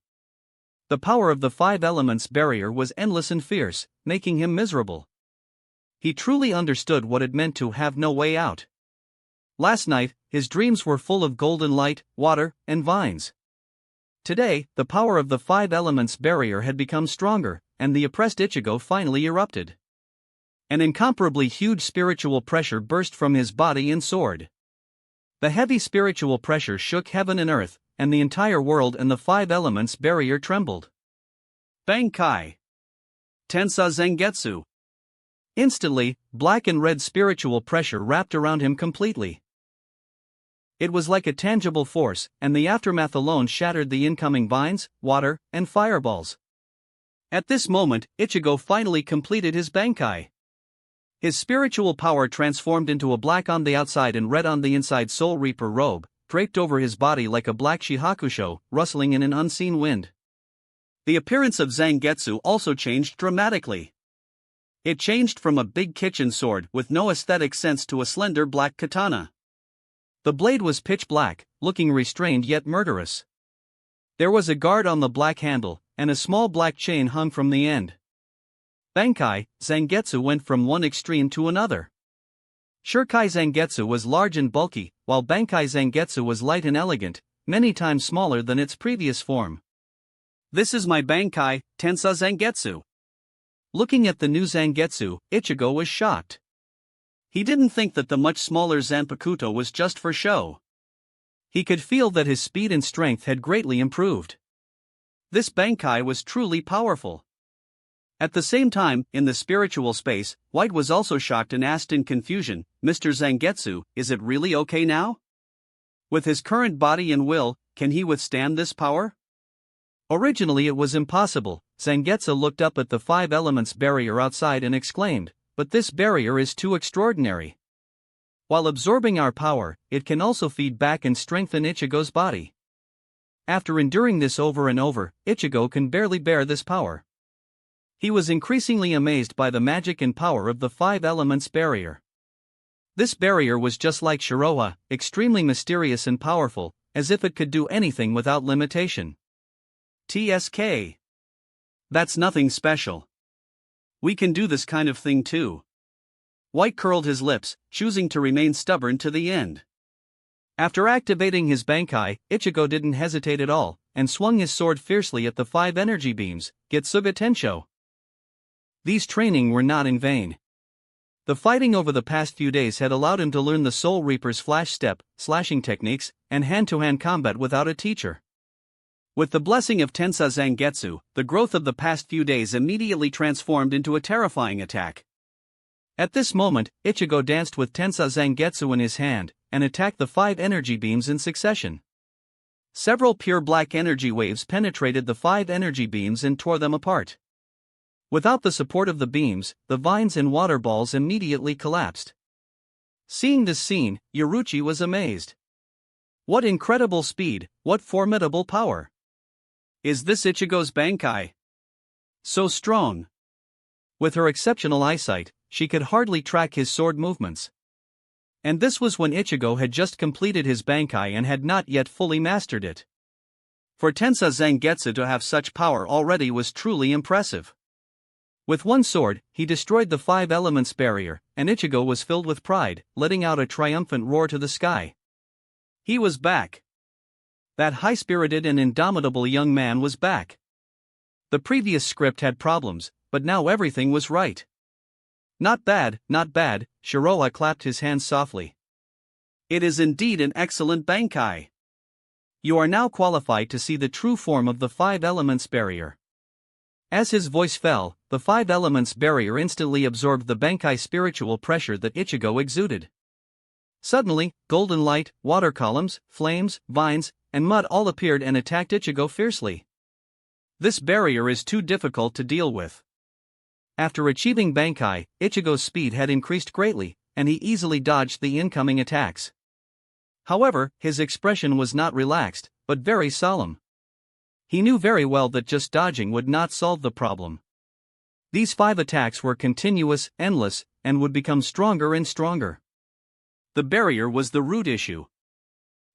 The power of the 5 elements barrier was endless and fierce, making him miserable. He truly understood what it meant to have no way out. Last night, his dreams were full of golden light, water, and vines. Today, the power of the 5 elements barrier had become stronger, and the oppressed Ichigo finally erupted. An incomparably huge spiritual pressure burst from his body and sword. The heavy spiritual pressure shook heaven and earth, and the entire world and the 5 elements barrier trembled. Bankai! Tensa Zangetsu! Instantly, black and red spiritual pressure wrapped around him completely. It was like a tangible force, and the aftermath alone shattered the incoming vines, water, and fireballs. At this moment, Ichigo finally completed his Bankai. His spiritual power transformed into a black on the outside and red on the inside Soul Reaper robe, draped over his body like a black shihakusho, rustling in an unseen wind. The appearance of Zangetsu also changed dramatically. It changed from a big kitchen sword with no aesthetic sense to a slender black katana. The blade was pitch black, looking restrained yet murderous. There was a guard on the black handle, and a small black chain hung from the end. Bankai Zangetsu went from one extreme to another. Shurikai Zangetsu was large and bulky, while Bankai Zangetsu was light and elegant, many times smaller than its previous form. This is my Bankai, Tensa Zangetsu. Looking at the new Zangetsu, Ichigo was shocked. He didn't think that the much smaller Zanpakuto was just for show. He could feel that his speed and strength had greatly improved. This Bankai was truly powerful. At the same time, in the spiritual space, White was also shocked and asked in confusion, "Mr. Zangetsu, is it really okay now? With his current body and will, can he withstand this power?" Originally it was impossible. Zangetsu looked up at the 5 elements barrier outside and exclaimed, "But this barrier is too extraordinary. While absorbing our power, it can also feed back and strengthen Ichigo's body. After enduring this over and over, Ichigo can barely bear this power." He was increasingly amazed by the magic and power of the 5 elements barrier. This barrier was just like Shiroha, extremely mysterious and powerful, as if it could do anything without limitation. TSK. That's nothing special. We can do this kind of thing too. White curled his lips, choosing to remain stubborn to the end. After activating his Bankai, Ichigo didn't hesitate at all, and swung his sword fiercely at the 5 energy beams, Getsuga Tensho. These training were not in vain. The fighting over the past few days had allowed him to learn the Soul Reaper's flash step, slashing techniques, and hand-to-hand combat without a teacher. With the blessing of Tensa Zangetsu, the growth of the past few days immediately transformed into a terrifying attack. At this moment, Ichigo danced with Tensa Zangetsu in his hand, and attacked the 5 energy beams in succession. Several pure black energy waves penetrated the 5 energy beams and tore them apart. Without the support of the beams, the vines and water balls immediately collapsed. Seeing this scene, Yoruichi was amazed. What incredible speed, what formidable power! Is this Ichigo's Bankai? So strong. With her exceptional eyesight, she could hardly track his sword movements. And this was when Ichigo had just completed his Bankai and had not yet fully mastered it. For Tensa Zangetsu to have such power already was truly impressive. With one sword, he destroyed the 5 elements barrier, and Ichigo was filled with pride, letting out a triumphant roar to the sky. He was back. That high-spirited and indomitable young man was back. The previous script had problems, but now everything was right. Not bad, not bad, Shiroha clapped his hands softly. It is indeed an excellent Bankai. You are now qualified to see the true form of the 5 elements barrier. As his voice fell, the 5 elements barrier instantly absorbed the Bankai spiritual pressure that Ichigo exuded. Suddenly, golden light, water columns, flames, vines, and mud all appeared and attacked Ichigo fiercely. This barrier is too difficult to deal with. After achieving Bankai, Ichigo's speed had increased greatly, and he easily dodged the incoming attacks. However, his expression was not relaxed, but very solemn. He knew very well that just dodging would not solve the problem. These 5 attacks were continuous, endless, and would become stronger and stronger. The barrier was the root issue.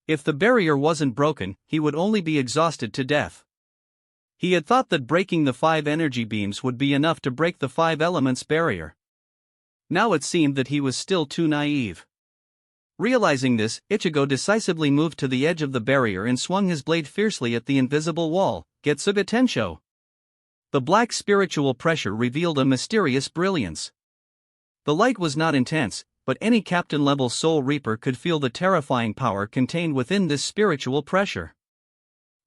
If the barrier wasn't broken, he would only be exhausted to death. He had thought that breaking the 5 energy beams would be enough to break the 5 elements barrier. Now it seemed that he was still too naive. Realizing this, Ichigo decisively moved to the edge of the barrier and swung his blade fiercely at the invisible wall, Getsuga Tensho. The black spiritual pressure revealed a mysterious brilliance. The light was not intense, but any captain-level Soul Reaper could feel the terrifying power contained within this spiritual pressure.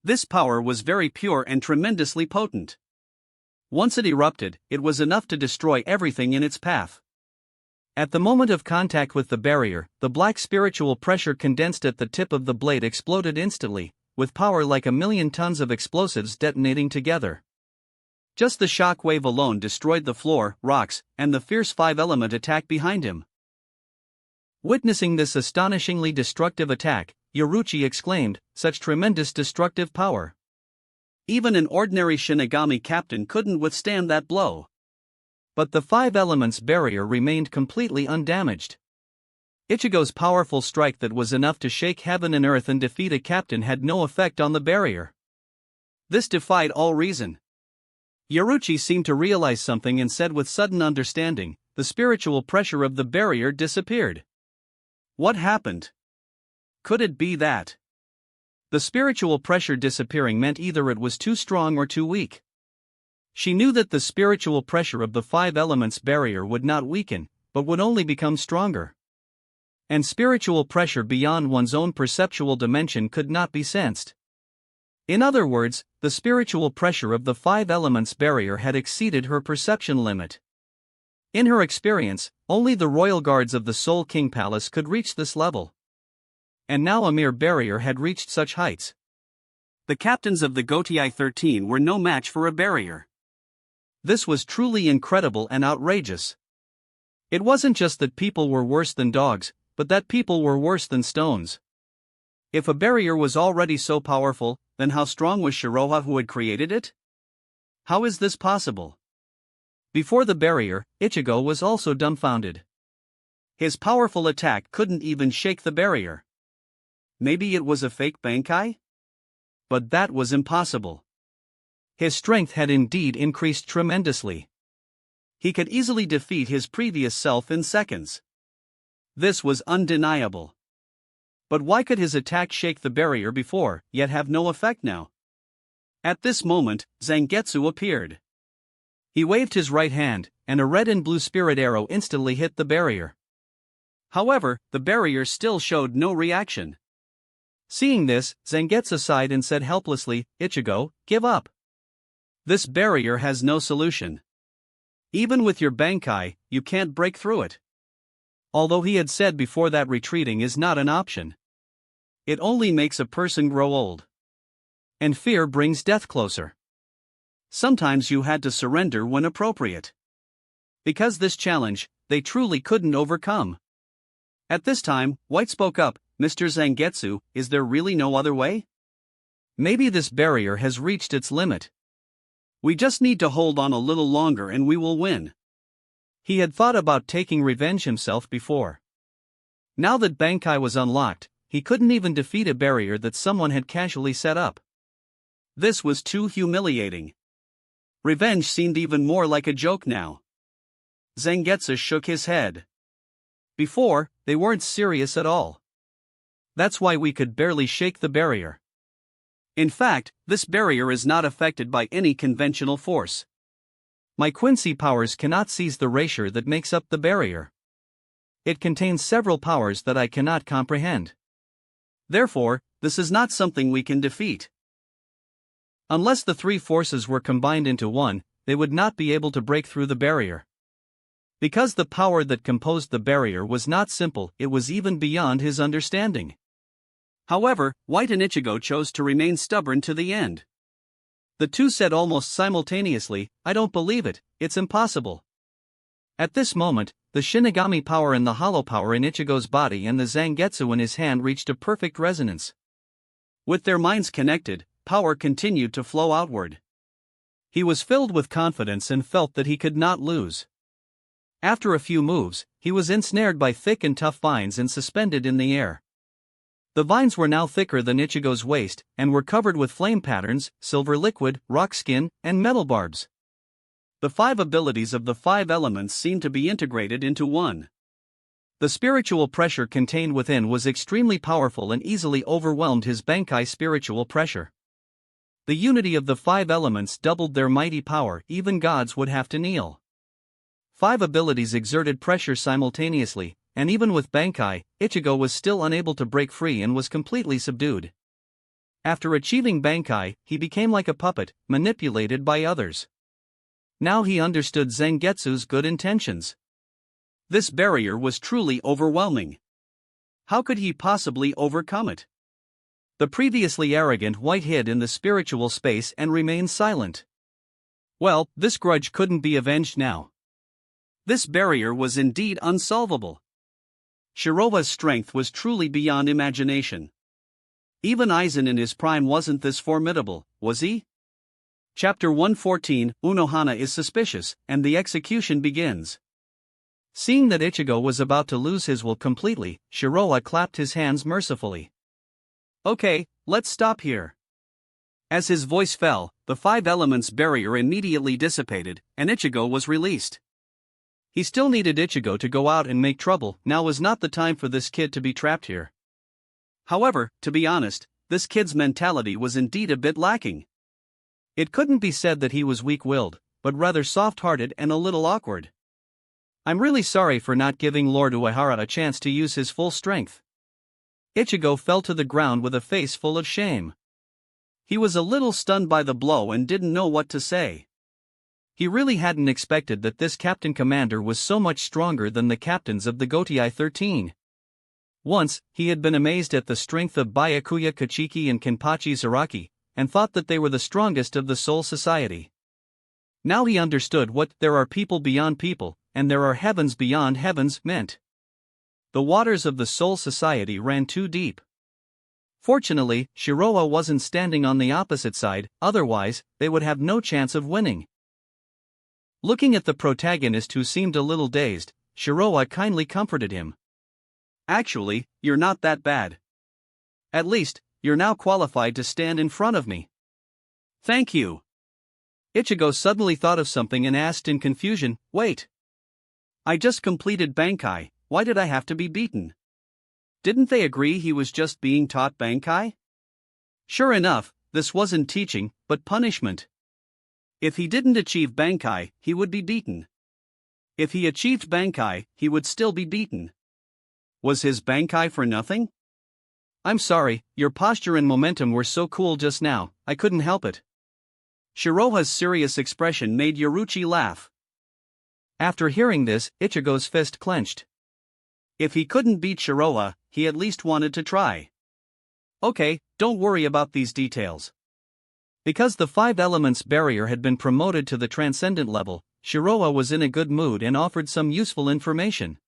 This power was very pure and tremendously potent. Once it erupted, it was enough to destroy everything in its path. At the moment of contact with the barrier, the black spiritual pressure condensed at the tip of the blade exploded instantly, with power like 1,000,000 tons of explosives detonating together. Just the shock wave alone destroyed the floor, rocks, and the fierce five-element attack behind him. Witnessing this astonishingly destructive attack, Yoruchi exclaimed, "Such tremendous destructive power. Even an ordinary Shinigami captain couldn't withstand that blow." But the five elements barrier remained completely undamaged. Ichigo's powerful strike that was enough to shake heaven and earth and defeat a captain had no effect on the barrier. This defied all reason. Yoruchi seemed to realize something and said with sudden understanding, "The spiritual pressure of the barrier disappeared." What happened? Could it be that the spiritual pressure disappearing meant either it was too strong or too weak? She knew that the spiritual pressure of the five elements barrier would not weaken, but would only become stronger. And spiritual pressure beyond one's own perceptual dimension could not be sensed. In other words, the spiritual pressure of the five elements barrier had exceeded her perception limit. In her experience, only the royal guards of the Soul King Palace could reach this level. And now a mere barrier had reached such heights. The captains of the Gotei 13 were no match for a barrier. This was truly incredible and outrageous. It wasn't just that people were worse than dogs, but that people were worse than stones. If a barrier was already so powerful, then how strong was Shiroha who had created it? How is this possible? Before the barrier, Ichigo was also dumbfounded. His powerful attack couldn't even shake the barrier. Maybe it was a fake Bankai? But that was impossible. His strength had indeed increased tremendously. He could easily defeat his previous self in seconds. This was undeniable. But why could his attack shake the barrier before, yet have no effect now? At this moment, Zangetsu appeared. He waved his right hand, and a red and blue spirit arrow instantly hit the barrier. However, the barrier still showed no reaction. Seeing this, Zangetsu sighed and said helplessly, "Ichigo, give up. This barrier has no solution. Even with your Bankai, you can't break through it." Although he had said before that retreating is not an option. It only makes a person grow old. And fear brings death closer. Sometimes you had to surrender when appropriate. Because this challenge, they truly couldn't overcome. At this time, White spoke up, "Mr. Zangetsu, is there really no other way? Maybe this barrier has reached its limit. We just need to hold on a little longer and we will win." He had thought about taking revenge himself before. Now that Bankai was unlocked, he couldn't even defeat a barrier that someone had casually set up. This was too humiliating. Revenge seemed even more like a joke now. Zangetsu shook his head. Before, they weren't serious at all. That's why we could barely shake the barrier. In fact, this barrier is not affected by any conventional force. My Quincy powers cannot seize the erasure that makes up the barrier. It contains several powers that I cannot comprehend. Therefore, this is not something we can defeat. Unless the three forces were combined into one, they would not be able to break through the barrier. Because the power that composed the barrier was not simple, it was even beyond his understanding. However, White and Ichigo chose to remain stubborn to the end. The two said almost simultaneously, "I don't believe it, it's impossible." At this moment, the Shinigami power and the hollow power in Ichigo's body and the Zangetsu in his hand reached a perfect resonance. With their minds connected, power continued to flow outward. He was filled with confidence and felt that he could not lose. After a few moves, he was ensnared by thick and tough vines and suspended in the air. The vines were now thicker than Ichigo's waist, and were covered with flame patterns, silver liquid, rock skin, and metal barbs. The five abilities of the five elements seemed to be integrated into one. The spiritual pressure contained within was extremely powerful and easily overwhelmed his Bankai spiritual pressure. The unity of the five elements doubled their mighty power, even gods would have to kneel. Five abilities exerted pressure simultaneously, and even with Bankai, Ichigo was still unable to break free and was completely subdued. After achieving Bankai, he became like a puppet, manipulated by others. Now he understood Zangetsu's good intentions. This barrier was truly overwhelming. How could he possibly overcome it? The previously arrogant White hid in the spiritual space and remained silent. Well, this grudge couldn't be avenged now. This barrier was indeed unsolvable. Shirowa's strength was truly beyond imagination. Even Aizen in his prime wasn't this formidable, was he? Chapter 114, Unohana is suspicious, and the execution begins. Seeing that Ichigo was about to lose his will completely, Shirowa clapped his hands mercifully. Okay, let's stop here. As his voice fell, the five elements barrier immediately dissipated, and Ichigo was released. He still needed Ichigo to go out and make trouble. Now was not the time for this kid to be trapped here. However, to be honest, this kid's mentality was indeed a bit lacking. It couldn't be said that he was weak-willed, but rather soft-hearted and a little awkward. I'm really sorry for not giving Lord Uehara a chance to use his full strength. Ichigo fell to the ground with a face full of shame. He was a little stunned by the blow and didn't know what to say. He really hadn't expected that this captain commander was so much stronger than the captains of the Gotei 13. Once, he had been amazed at the strength of Byakuya Kachiki and Kenpachi Zaraki, and thought that they were the strongest of the Soul Society. Now he understood what "there are people beyond people, and there are heavens beyond heavens" meant. The waters of the Soul Society ran too deep. Fortunately, Shirowa wasn't standing on the opposite side, otherwise, they would have no chance of winning. Looking at the protagonist who seemed a little dazed, Shirowa kindly comforted him. Actually, you're not that bad. At least, you're now qualified to stand in front of me. Thank you. Ichigo suddenly thought of something and asked in confusion, wait. I just completed Bankai, why did I have to be beaten? Didn't they agree he was just being taught Bankai? Sure enough, this wasn't teaching, but punishment. If he didn't achieve Bankai, he would be beaten. If he achieved Bankai, he would still be beaten. Was his Bankai for nothing? I'm sorry, your posture and momentum were so cool just now, I couldn't help it. Shirowa's serious expression made Yoruichi laugh. After hearing this, Ichigo's fist clenched. If he couldn't beat Shirowa, he at least wanted to try. Okay, don't worry about these details. Because the five elements barrier had been promoted to the transcendent level, Shirowa was in a good mood and offered some useful information.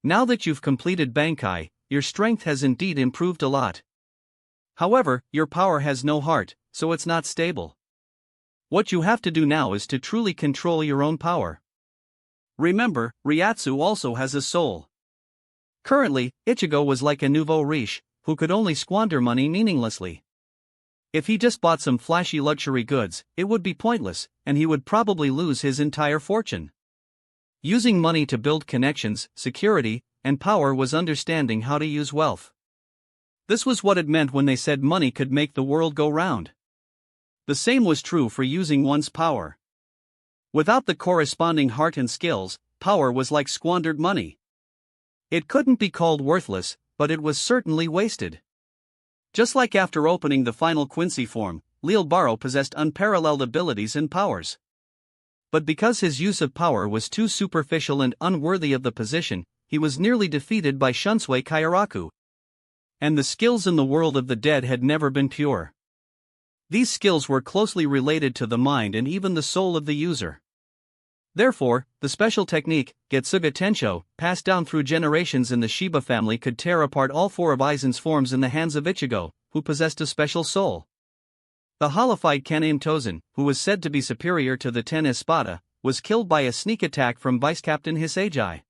Now that you've completed Bankai, your strength has indeed improved a lot. However, your power has no heart, so it's not stable. What you have to do now is to truly control your own power. Remember, Ryatsu also has a soul. Currently, Ichigo was like a nouveau riche, who could only squander money meaninglessly. If he just bought some flashy luxury goods, it would be pointless, and he would probably lose his entire fortune. Using money to build connections, security, and power was understanding how to use wealth. This was what it meant when they said money could make the world go round. The same was true for using one's power. Without the corresponding heart and skills, power was like squandered money. It couldn't be called worthless, but it was certainly wasted. Just like after opening the final Quincy form, Lil Baro possessed unparalleled abilities and powers. But because his use of power was too superficial and unworthy of the position, he was nearly defeated by Shunsui Kairaku. And the skills in the world of the dead had never been pure. These skills were closely related to the mind and even the soul of the user. Therefore, the special technique, Getsuga Tensho, passed down through generations in the Shiba family could tear apart all four of Aizen's forms in the hands of Ichigo, who possessed a special soul. The holified Kaname Tozen, who was said to be superior to the Ten Espada, was killed by a sneak attack from Vice Captain Hisagi.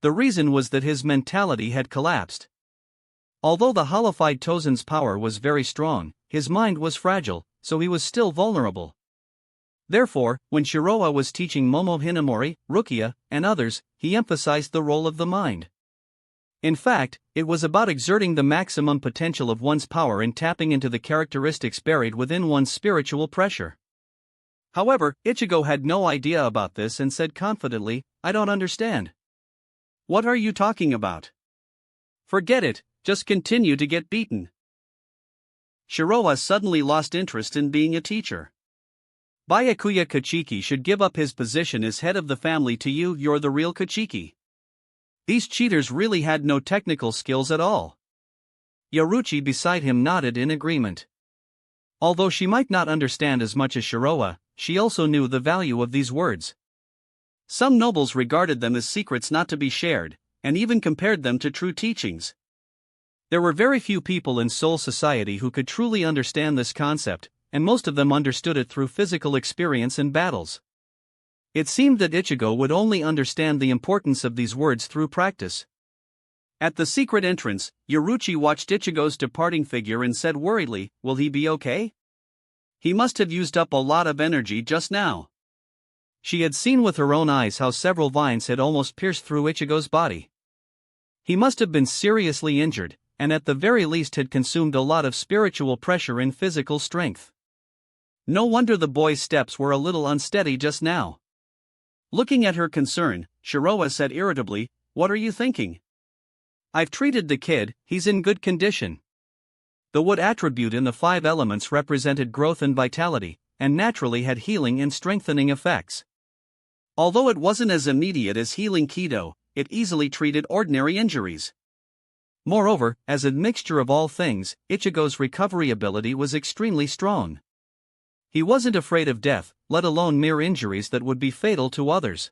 The reason was that his mentality had collapsed. Although the holified Tozen's power was very strong, his mind was fragile, so he was still vulnerable. Therefore, when Shirowa was teaching Momo Hinamori, Rukia, and others, he emphasized the role of the mind. In fact, it was about exerting the maximum potential of one's power and tapping into the characteristics buried within one's spiritual pressure. However, Ichigo had no idea about this and said confidently, I don't understand. What are you talking about? Forget it, just continue to get beaten. Shirowa suddenly lost interest in being a teacher. Byakuya Kachiki should give up his position as head of the family to you. You're the real Kachiki. These cheaters really had no technical skills at all. Yaruchi beside him nodded in agreement. Although she might not understand as much as Shiroa, she also knew the value of these words. Some nobles regarded them as secrets not to be shared, and even compared them to true teachings. There were very few people in Soul Society who could truly understand this concept, and most of them understood it through physical experience and battles. It seemed that Ichigo would only understand the importance of these words through practice. At the secret entrance, Yaruchi watched Ichigo's departing figure and said worriedly, "Will he be okay? He must have used up a lot of energy just now." She had seen with her own eyes how several vines had almost pierced through Ichigo's body. He must have been seriously injured, and at the very least had consumed a lot of spiritual pressure and physical strength. No wonder the boy's steps were a little unsteady just now. Looking at her concern, Shiroa said irritably, "What are you thinking? I've treated the kid, he's in good condition." The wood attribute in the 5 elements represented growth and vitality, and naturally had healing and strengthening effects. Although it wasn't as immediate as healing Kido, it easily treated ordinary injuries. Moreover, as a mixture of all things, Ichigo's recovery ability was extremely strong. He wasn't afraid of death, let alone mere injuries that would be fatal to others.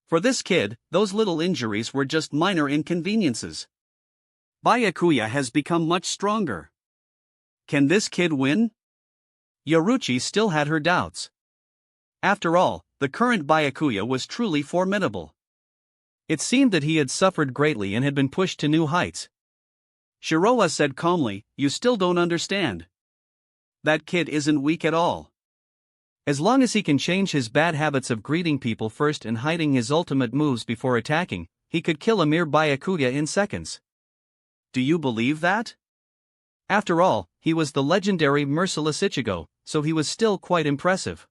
For this kid, those little injuries were just minor inconveniences. Byakuya has become much stronger. Can this kid win? Yaruchi still had her doubts. After all, the current Byakuya was truly formidable. It seemed that he had suffered greatly and had been pushed to new heights. Shiroa said calmly, "You still don't understand. That kid isn't weak at all. As long as he can change his bad habits of greeting people first and hiding his ultimate moves before attacking, he could kill a mere Byakuya in seconds." Do you believe that? After all, he was the legendary merciless Ichigo, so he was still quite impressive.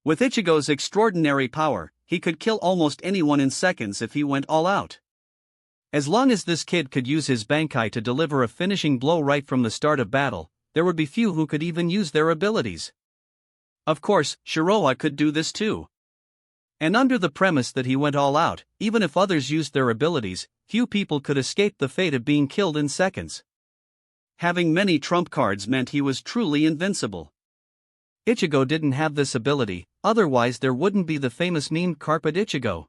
With Ichigo's extraordinary power, he could kill almost anyone in seconds if he went all out. As long as this kid could use his Bankai to deliver a finishing blow right from the start of battle, there would be few who could even use their abilities. Of course, Shiroa could do this too. And under the premise that he went all out, even if others used their abilities, few people could escape the fate of being killed in seconds. Having many trump cards meant he was truly invincible. Ichigo didn't have this ability, otherwise there wouldn't be the famous meme Carpet Ichigo.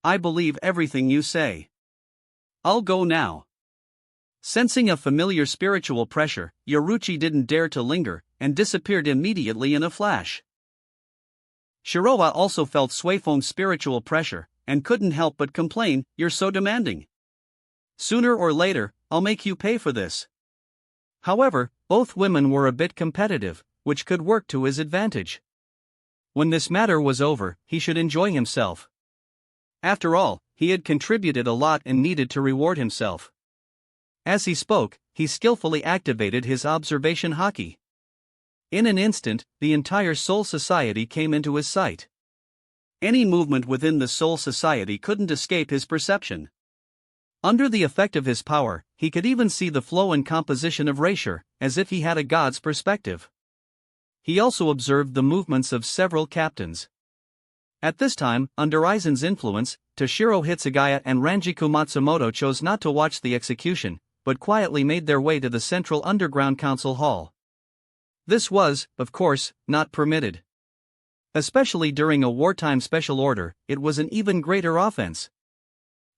I believe everything you say. I'll go now. Sensing a familiar spiritual pressure, Yaruchi didn't dare to linger, and disappeared immediately in a flash. Shiroa also felt Suifon's spiritual pressure, and couldn't help but complain, "You're so demanding. Sooner or later, I'll make you pay for this." However, both women were a bit competitive, which could work to his advantage. When this matter was over, he should enjoy himself. After all, he had contributed a lot and needed to reward himself. As he spoke, he skillfully activated his observation haki. In an instant, the entire Soul Society came into his sight. Any movement within the Soul Society couldn't escape his perception. Under the effect of his power, he could even see the flow and composition of Reisher, as if he had a god's perspective. He also observed the movements of several captains. At this time, under Aizen's influence, Toshiro Hitsugaya and Ranjiku Matsumoto chose not to watch the execution, but quietly made their way to the central underground council hall. This was, of course, not permitted. Especially during a wartime special order, it was an even greater offense.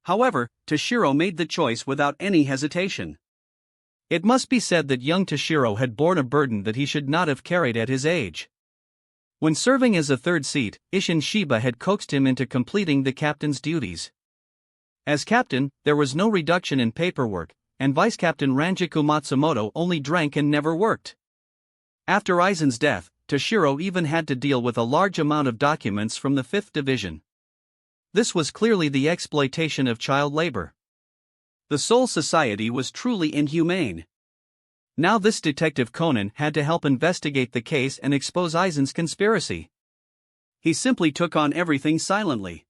However, Toshiro made the choice without any hesitation. It must be said that young Toshiro had borne a burden that he should not have carried at his age. When serving as a third seat, Isshin Shiba had coaxed him into completing the captain's duties. As captain, there was no reduction in paperwork, and vice-captain Ranjiku Matsumoto only drank and never worked. After Aizen's death, Toshiro even had to deal with a large amount of documents from the 5th Division. This was clearly the exploitation of child labor. The Soul Society was truly inhumane. Now this Detective Conan had to help investigate the case and expose Aizen's conspiracy. He simply took on everything silently.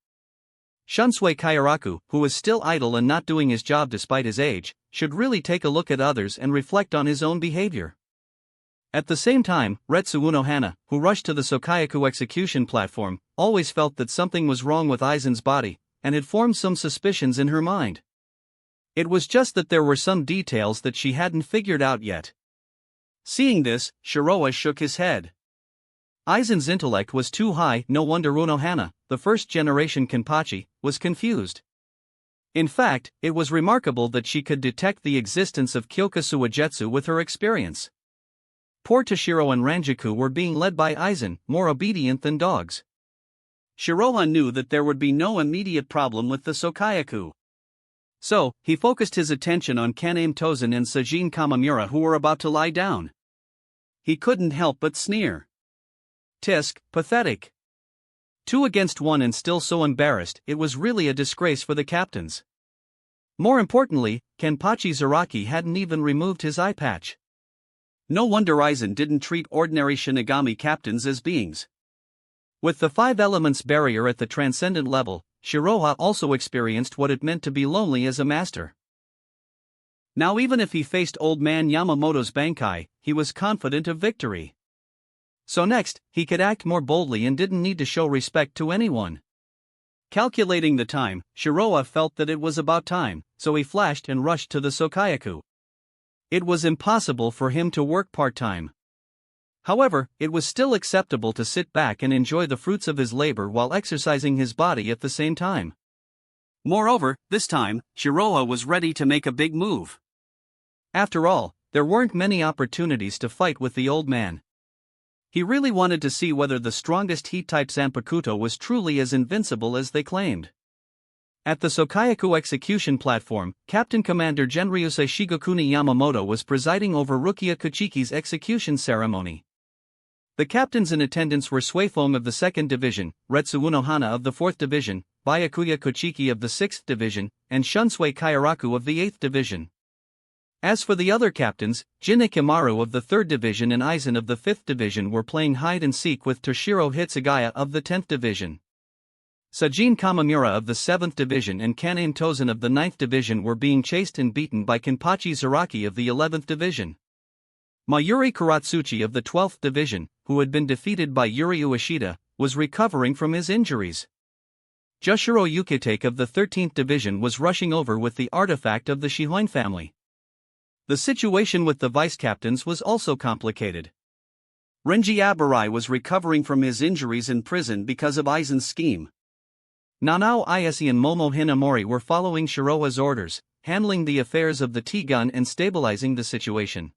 Shunsui Kairaku, who was still idle and not doing his job despite his age, should really take a look at others and reflect on his own behavior. At the same time, Retsu Unohana, who rushed to the Sokayaku execution platform, always felt that something was wrong with Aizen's body, and had formed some suspicions in her mind. It was just that there were some details that she hadn't figured out yet. Seeing this, Shiroa shook his head. Aizen's intellect was too high, no wonder Unohana, the first-generation Kenpachi, was confused. In fact, it was remarkable that she could detect the existence of Kyoka Suigetsu with her experience. Poor Toshiro and Ranjaku were being led by Aizen, more obedient than dogs. Shiroha knew that there would be no immediate problem with the Sokayaku. So, he focused his attention on Kaname Tozen and Sajin Kamamura, who were about to lie down. He couldn't help but sneer. Tisk, pathetic. 2 against 1 and still so embarrassed, it was really a disgrace for the captains. More importantly, Kenpachi Zaraki hadn't even removed his eye patch. No wonder Aizen didn't treat ordinary Shinigami captains as beings. With the 5 elements barrier at the transcendent level, Shiroha also experienced what it meant to be lonely as a master. Now even if he faced old man Yamamoto's Bankai, he was confident of victory. So next, he could act more boldly and didn't need to show respect to anyone. Calculating the time, Shiroha felt that it was about time, so he flashed and rushed to the Sokayaku. It was impossible for him to work part-time. However, it was still acceptable to sit back and enjoy the fruits of his labor while exercising his body at the same time. Moreover, this time, Shiroha was ready to make a big move. After all, there weren't many opportunities to fight with the old man. He really wanted to see whether the strongest heat-type Zanpakuto was truly as invincible as they claimed. At the Sokayaku execution platform, Captain Commander Genryusei Shigokuni Yamamoto was presiding over Rukia Kuchiki's execution ceremony. The captains in attendance were Suifong of the 2nd Division, Retsu Unohana of the 4th Division, Byakuya Kuchiki of the 6th Division, and Shunsui Kairaku of the 8th Division. As for the other captains, Jin Ikimaru of the 3rd Division and Aizen of the 5th Division were playing hide-and-seek with Toshiro Hitsugaya of the 10th Division. Sajin Kamamura of the 7th Division and Kaname Tozen of the 9th Division were being chased and beaten by Kenpachi Zaraki of the 11th Division. Mayuri Kuratsuchi of the 12th Division, who had been defeated by Yuri Ueshida, was recovering from his injuries. Jushiro Yukitake of the 13th Division was rushing over with the artifact of the Shihoin family. The situation with the vice-captains was also complicated. Renji Abarai was recovering from his injuries in prison because of Aizen's scheme. Nanao Ayase and Momo Hinamori were following Shiroha's orders, handling the affairs of the T-gun and stabilizing the situation.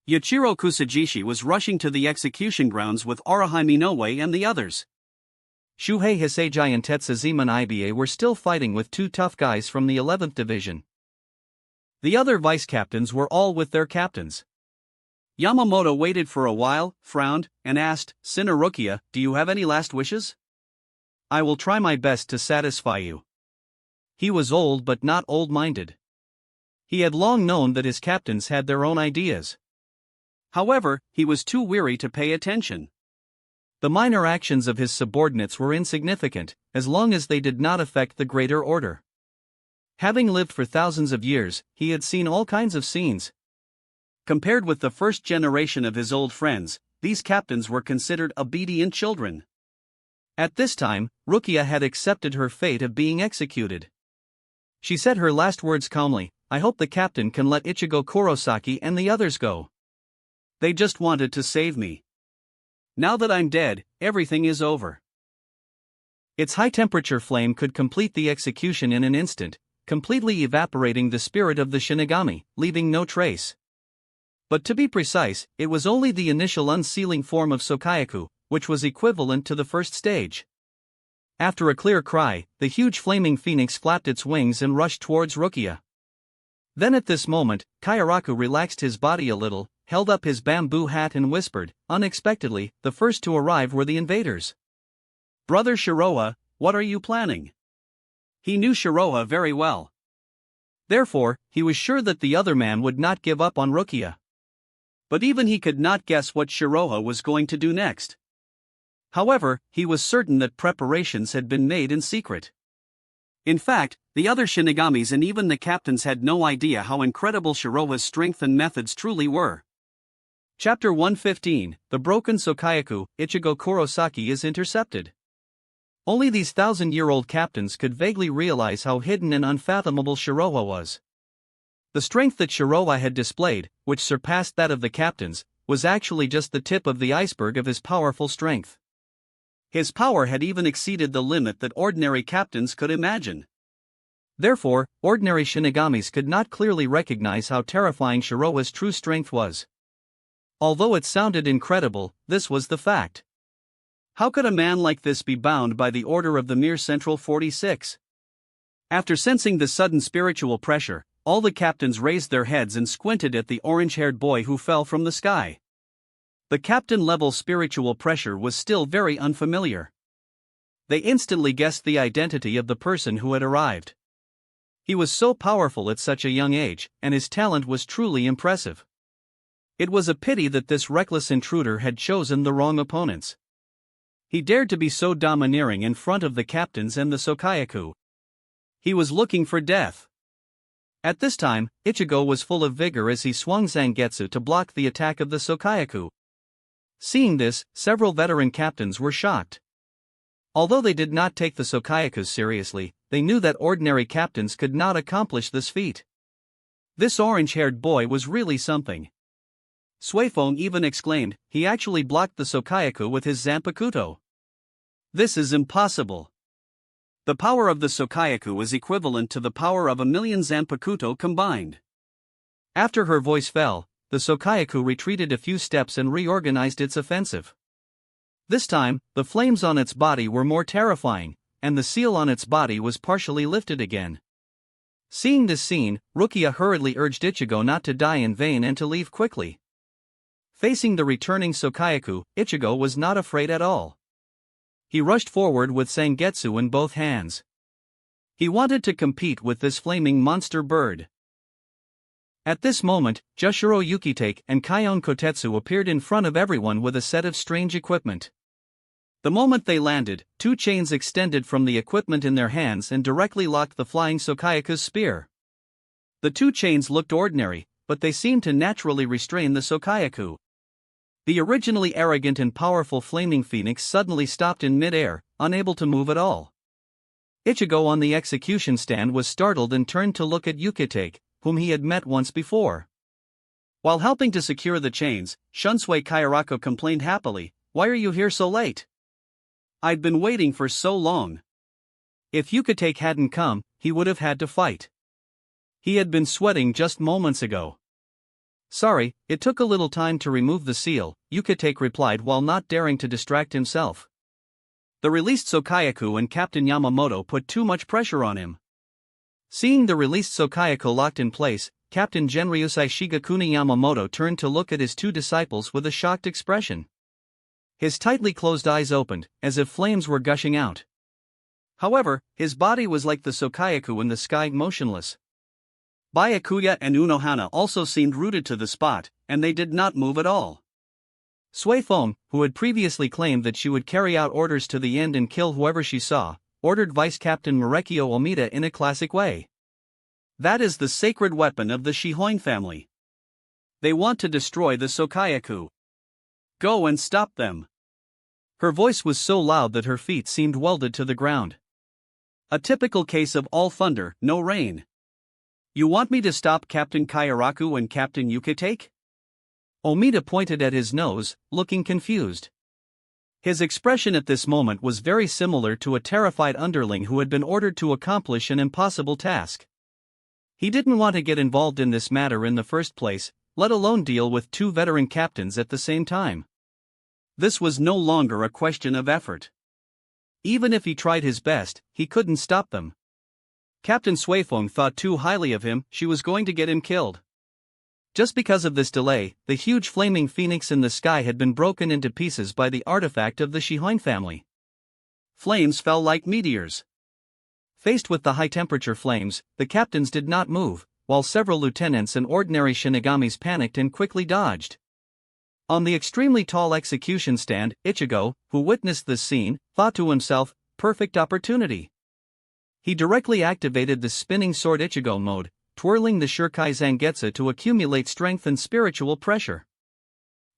Yachiro Kusajishi was rushing to the execution grounds with Arahai Minoue and the others. Shuhei Hisejai and Tetsuziman Iba were still fighting with 2 tough guys from the 11th Division. The other vice-captains were all with their captains. Yamamoto waited for a while, frowned, and asked, "Sinner Rukia, do you have any last wishes? I will try my best to satisfy you." He was old but not old-minded. He had long known that his captains had their own ideas. However, he was too weary to pay attention. The minor actions of his subordinates were insignificant, as long as they did not affect the greater order. Having lived for thousands of years, he had seen all kinds of scenes. Compared with the first generation of his old friends, these captains were considered obedient children. At this time, Rukia had accepted her fate of being executed. She said her last words calmly, "I hope the captain can let Ichigo Kurosaki and the others go. They just wanted to save me. Now that I'm dead, everything is over." Its high-temperature flame could complete the execution in an instant, completely evaporating the spirit of the Shinigami, leaving no trace. But to be precise, it was only the initial unsealing form of Sokayaku, which was equivalent to the first stage. After a clear cry, the huge flaming phoenix flapped its wings and rushed towards Rukia. Then at this moment, Kairaku relaxed his body a little, held up his bamboo hat and whispered, unexpectedly, "The first to arrive were the invaders. Brother Shiroha, what are you planning?" He knew Shiroha very well. Therefore, he was sure that the other man would not give up on Rukia. But even he could not guess what Shiroha was going to do next. However, he was certain that preparations had been made in secret. In fact, the other Shinigamis and even the captains had no idea how incredible Shiroha's strength and methods truly were. Chapter 115, The Broken Sokayaku, Ichigo Kurosaki is intercepted. Only these thousand-year-old captains could vaguely realize how hidden and unfathomable Shiroha was. The strength that Shiroha had displayed, which surpassed that of the captains, was actually just the tip of the iceberg of his powerful strength. His power had even exceeded the limit that ordinary captains could imagine. Therefore, ordinary Shinigamis could not clearly recognize how terrifying Shiroha's true strength was. Although it sounded incredible, this was the fact. How could a man like this be bound by the order of the mere Central 46? After sensing the sudden spiritual pressure, all the captains raised their heads and squinted at the orange-haired boy who fell from the sky. The captain-level spiritual pressure was still very unfamiliar. They instantly guessed the identity of the person who had arrived. He was so powerful at such a young age, and his talent was truly impressive. It was a pity that this reckless intruder had chosen the wrong opponents. He dared to be so domineering in front of the captains and the Sokayaku. He was looking for death. At this time, Ichigo was full of vigor as he swung Zangetsu to block the attack of the Sokayaku. Seeing this, several veteran captains were shocked. Although they did not take the Sokayakus seriously, they knew that ordinary captains could not accomplish this feat. This orange-haired boy was really something. Suifeng even exclaimed, he actually blocked the Sokayaku with his Zanpakuto. This is impossible. The power of the Sokayaku is equivalent to the power of 1,000,000 Zanpakuto combined. After her voice fell, the Sokayaku retreated a few steps and reorganized its offensive. This time, the flames on its body were more terrifying, and the seal on its body was partially lifted again. Seeing this scene, Rukia hurriedly urged Ichigo not to die in vain and to leave quickly. Facing the returning Sokayaku, Ichigo was not afraid at all. He rushed forward with Zangetsu in both hands. He wanted to compete with this flaming monster bird. At this moment, Jushiro Yukitake and Kaion Kotetsu appeared in front of everyone with a set of strange equipment. The moment they landed, two chains extended from the equipment in their hands and directly locked the flying Sokayaku's spear. The two chains looked ordinary, but they seemed to naturally restrain the Sokayaku. The originally arrogant and powerful flaming phoenix suddenly stopped in mid-air, unable to move at all. Ichigo on the execution stand was startled and turned to look at Yukitake, whom he had met once before. While helping to secure the chains, Shunsui Kairako complained happily, "Why are you here so late? I'd been waiting for so long." If Yukitake hadn't come, he would have had to fight. He had been sweating just moments ago. "Sorry, it took a little time to remove the seal," Yukitake replied while not daring to distract himself. The released Sokayaku and Captain Yamamoto put too much pressure on him. Seeing the released Sokayaku locked in place, Captain Genryusai Shigakuni Yamamoto turned to look at his two disciples with a shocked expression. His tightly closed eyes opened, as if flames were gushing out. However, his body was like the Sokayaku in the sky, motionless. Byakuya and Unohana also seemed rooted to the spot, and they did not move at all. Suifeng, who had previously claimed that she would carry out orders to the end and kill whoever she saw, ordered Vice Captain Murekio Omida in a classic way. That is the sacred weapon of the Shihoin family. They want to destroy the Sokayaku. Go and stop them. Her voice was so loud that her feet seemed welded to the ground. A typical case of all thunder, no rain. You want me to stop Captain Kairaku and Captain Yukitake? Omida pointed at his nose, looking confused. His expression at this moment was very similar to a terrified underling who had been ordered to accomplish an impossible task. He didn't want to get involved in this matter in the first place, let alone deal with two veteran captains at the same time. This was no longer a question of effort. Even if he tried his best, he couldn't stop them. Captain Suifeng thought too highly of him, she was going to get him killed. Just because of this delay, the huge flaming phoenix in the sky had been broken into pieces by the artifact of the Shihoin family. Flames fell like meteors. Faced with the high-temperature flames, the captains did not move, while several lieutenants and ordinary Shinigamis panicked and quickly dodged. On the extremely tall execution stand, Ichigo, who witnessed this scene, thought to himself, perfect opportunity. He directly activated the spinning sword Ichigo mode, twirling the Shurikai Zangetsu to accumulate strength and spiritual pressure.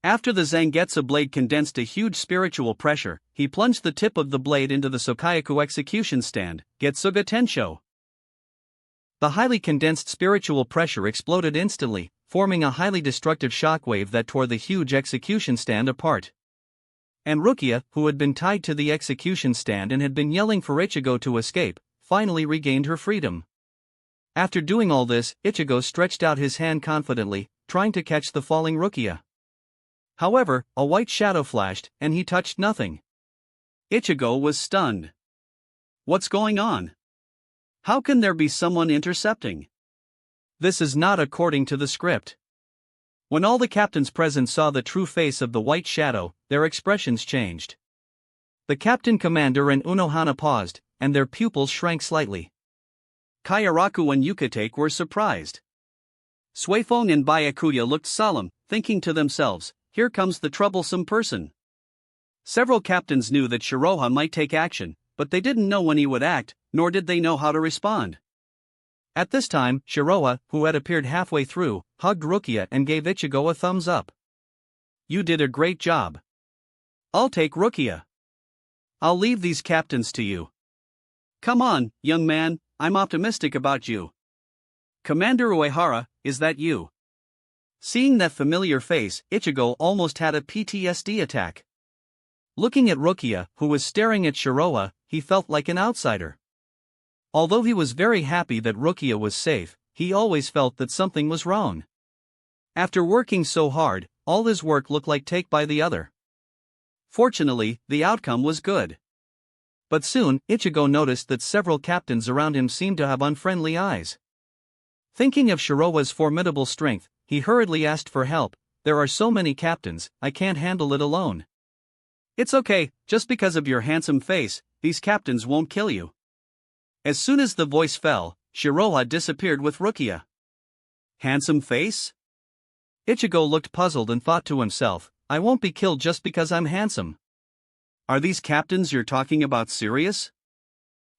After the Zangetsu blade condensed a huge spiritual pressure, he plunged the tip of the blade into the Sokayaku execution stand, Getsuga Tensho. The highly condensed spiritual pressure exploded instantly, forming a highly destructive shockwave that tore the huge execution stand apart. And Rukia, who had been tied to the execution stand and had been yelling for Ichigo to escape, finally regained her freedom. After doing all this, Ichigo stretched out his hand confidently, trying to catch the falling Rukia. However, a white shadow flashed, and he touched nothing. Ichigo was stunned. What's going on? How can there be someone intercepting? This is not according to the script. When all the captains present saw the true face of the white shadow, their expressions changed. The captain commander and Unohana paused, and their pupils shrank slightly. Kayaraku and Yukitake were surprised. Suifong and Byakuya looked solemn, thinking to themselves, here comes the troublesome person. Several captains knew that Shiroha might take action, but they didn't know when he would act, nor did they know how to respond. At this time, Shiroha, who had appeared halfway through, hugged Rukia and gave Ichigo a thumbs up. You did a great job. I'll take Rukia. I'll leave these captains to you. Come on, young man, I'm optimistic about you. Commander Uehara, is that you? Seeing that familiar face, Ichigo almost had a PTSD attack. Looking at Rukia, who was staring at Shiroha, he felt like an outsider. Although he was very happy that Rukia was safe, he always felt that something was wrong. After working so hard, all his work looked like take by the other. Fortunately, the outcome was good. But soon, Ichigo noticed that several captains around him seemed to have unfriendly eyes. Thinking of Shiroha's formidable strength, he hurriedly asked for help. There are so many captains, I can't handle it alone. It's okay, just because of your handsome face, these captains won't kill you. As soon as the voice fell, Shiroha disappeared with Rukia. Handsome face? Ichigo looked puzzled and thought to himself, I won't be killed just because I'm handsome. Are these captains you're talking about serious?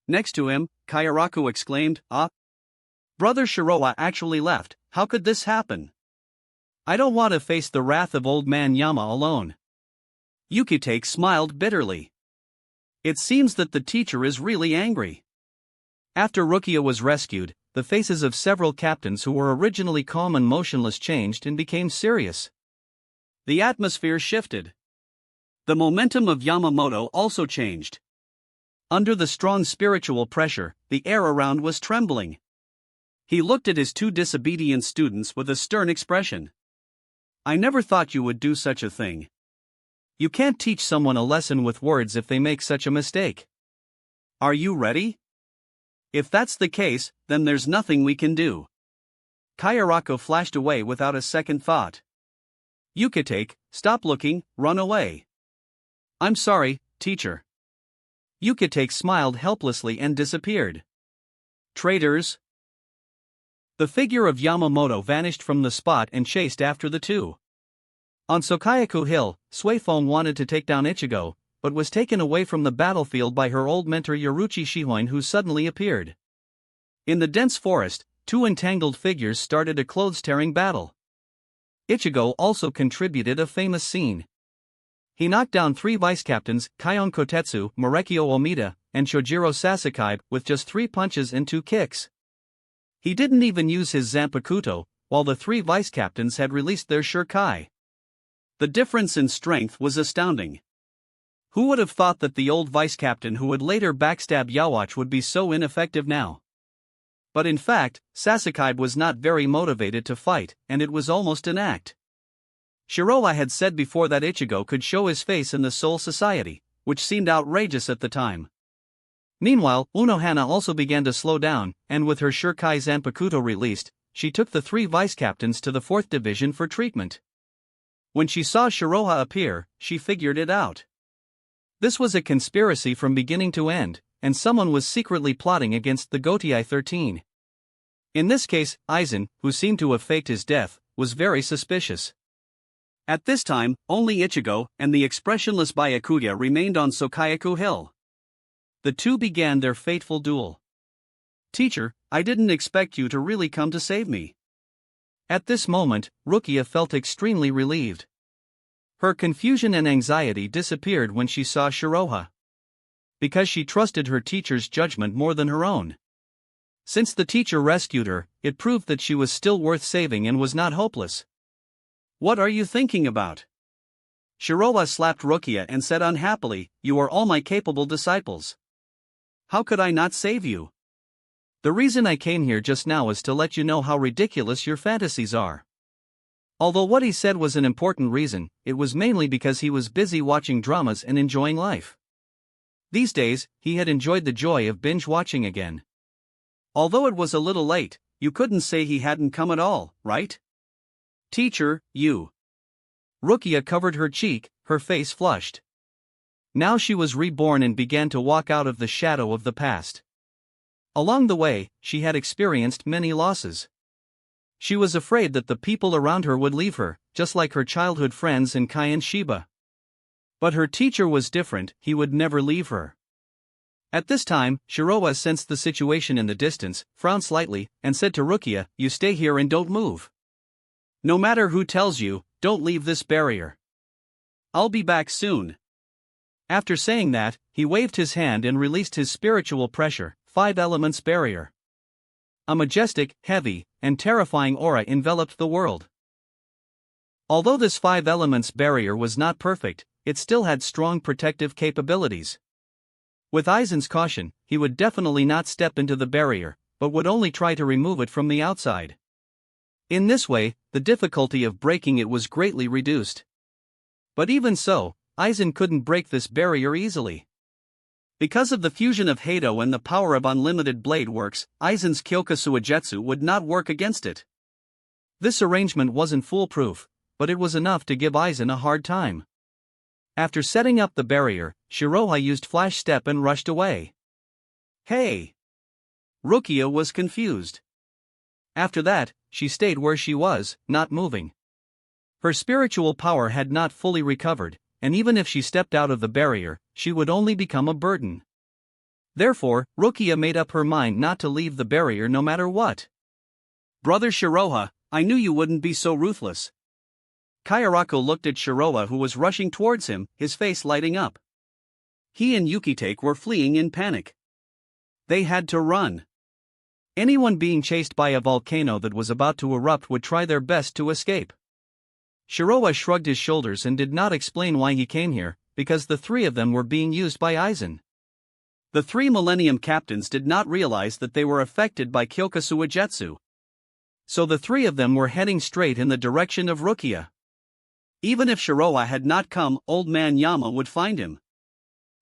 Next to him, Kayaraku exclaimed, Brother Shiroha actually left, how could this happen? I don't want to face the wrath of old man Yama alone. Yukitake smiled bitterly. It seems that the teacher is really angry. After Rukia was rescued, the faces of several captains who were originally calm and motionless changed and became serious. The atmosphere shifted. The momentum of Yamamoto also changed. Under the strong spiritual pressure, the air around was trembling. He looked at his two disobedient students with a stern expression. I never thought you would do such a thing. You can't teach someone a lesson with words if they make such a mistake. Are you ready? If that's the case, then there's nothing we can do. Kayaraku flashed away without a second thought. Yukitake, stop looking, run away. I'm sorry, teacher. Yukitake smiled helplessly and disappeared. Traitors! The figure of Yamamoto vanished from the spot and chased after the two. On Sokayaku Hill, Suifong wanted to take down Ichigo, but was taken away from the battlefield by her old mentor Yoruchi Shihoin, who suddenly appeared. In the dense forest, two entangled figures started a clothes-tearing battle. Ichigo also contributed a famous scene. He knocked down three vice-captains, Kaion Kotetsu, Marekio Omida, and Shojiro Sasaki, with just 3 punches and 2 kicks. He didn't even use his Zanpakuto, while the 3 vice-captains had released their Shurikai. The difference in strength was astounding. Who would have thought that the old vice-captain who would later backstab Yawatch would be so ineffective now? But in fact, Sasaki was not very motivated to fight, and it was almost an act. Shiroha had said before that Ichigo could show his face in the Soul Society, which seemed outrageous at the time. Meanwhile, Unohana also began to slow down, and with her Shurikai Zanpakuto released, she took the 3 vice-captains to the 4th Division for treatment. When she saw Shiroha appear, she figured it out. This was a conspiracy from beginning to end, and someone was secretly plotting against the Gotei 13. In this case, Aizen, who seemed to have faked his death, was very suspicious. At this time, only Ichigo and the expressionless Byakuya remained on Sokayaku Hill. The two began their fateful duel. Teacher, I didn't expect you to really come to save me. At this moment, Rukia felt extremely relieved. Her confusion and anxiety disappeared when she saw Shiroha. Because she trusted her teacher's judgment more than her own. Since the teacher rescued her, it proved that she was still worth saving and was not hopeless. What are you thinking about? Shiroha slapped Rukia and said unhappily, "You are all my capable disciples. How could I not save you?" The reason I came here just now is to let you know how ridiculous your fantasies are. Although what he said was an important reason, it was mainly because he was busy watching dramas and enjoying life. These days, he had enjoyed the joy of binge-watching again. Although it was a little late, you couldn't say he hadn't come at all, right? Teacher, you. Rukia covered her cheek, her face flushed. Now she was reborn and began to walk out of the shadow of the past. Along the way, she had experienced many losses. She was afraid that the people around her would leave her, just like her childhood friends and Kai and Shiba. But her teacher was different, he would never leave her. At this time, Shiroha sensed the situation in the distance, frowned slightly, and said to Rukia, "You stay here and don't move. No matter who tells you, don't leave this barrier. I'll be back soon." After saying that, he waved his hand and released his spiritual pressure, 5 elements barrier. A majestic, heavy, and terrifying aura enveloped the world. Although this 5 elements barrier was not perfect, it still had strong protective capabilities. With Aizen's caution, he would definitely not step into the barrier, but would only try to remove it from the outside. In this way, the difficulty of breaking it was greatly reduced. But even so, Aizen couldn't break this barrier easily. Because of the fusion of Hado and the power of unlimited blade works, Aizen's Kyokusuajetsu would not work against it. This arrangement wasn't foolproof, but it was enough to give Aizen a hard time. After setting up the barrier, Shiroha used Flash Step and rushed away. "Hey!" Rukia was confused. After that, she stayed where she was, not moving. Her spiritual power had not fully recovered, and even if she stepped out of the barrier, she would only become a burden. Therefore, Rukia made up her mind not to leave the barrier no matter what. "Brother Shiroha, I knew you wouldn't be so ruthless." Kayarako looked at Shiroha, who was rushing towards him, his face lighting up. He and Yukitake were fleeing in panic. They had to run. Anyone being chased by a volcano that was about to erupt would try their best to escape. Shiroha shrugged his shoulders and did not explain why he came here, because the 3 of them were being used by Aizen. The 3 Millennium Captains did not realize that they were affected by Kyokusuajetsu. So the 3 of them were heading straight in the direction of Rukia. Even if Shiroha had not come, Old Man Yama would find him.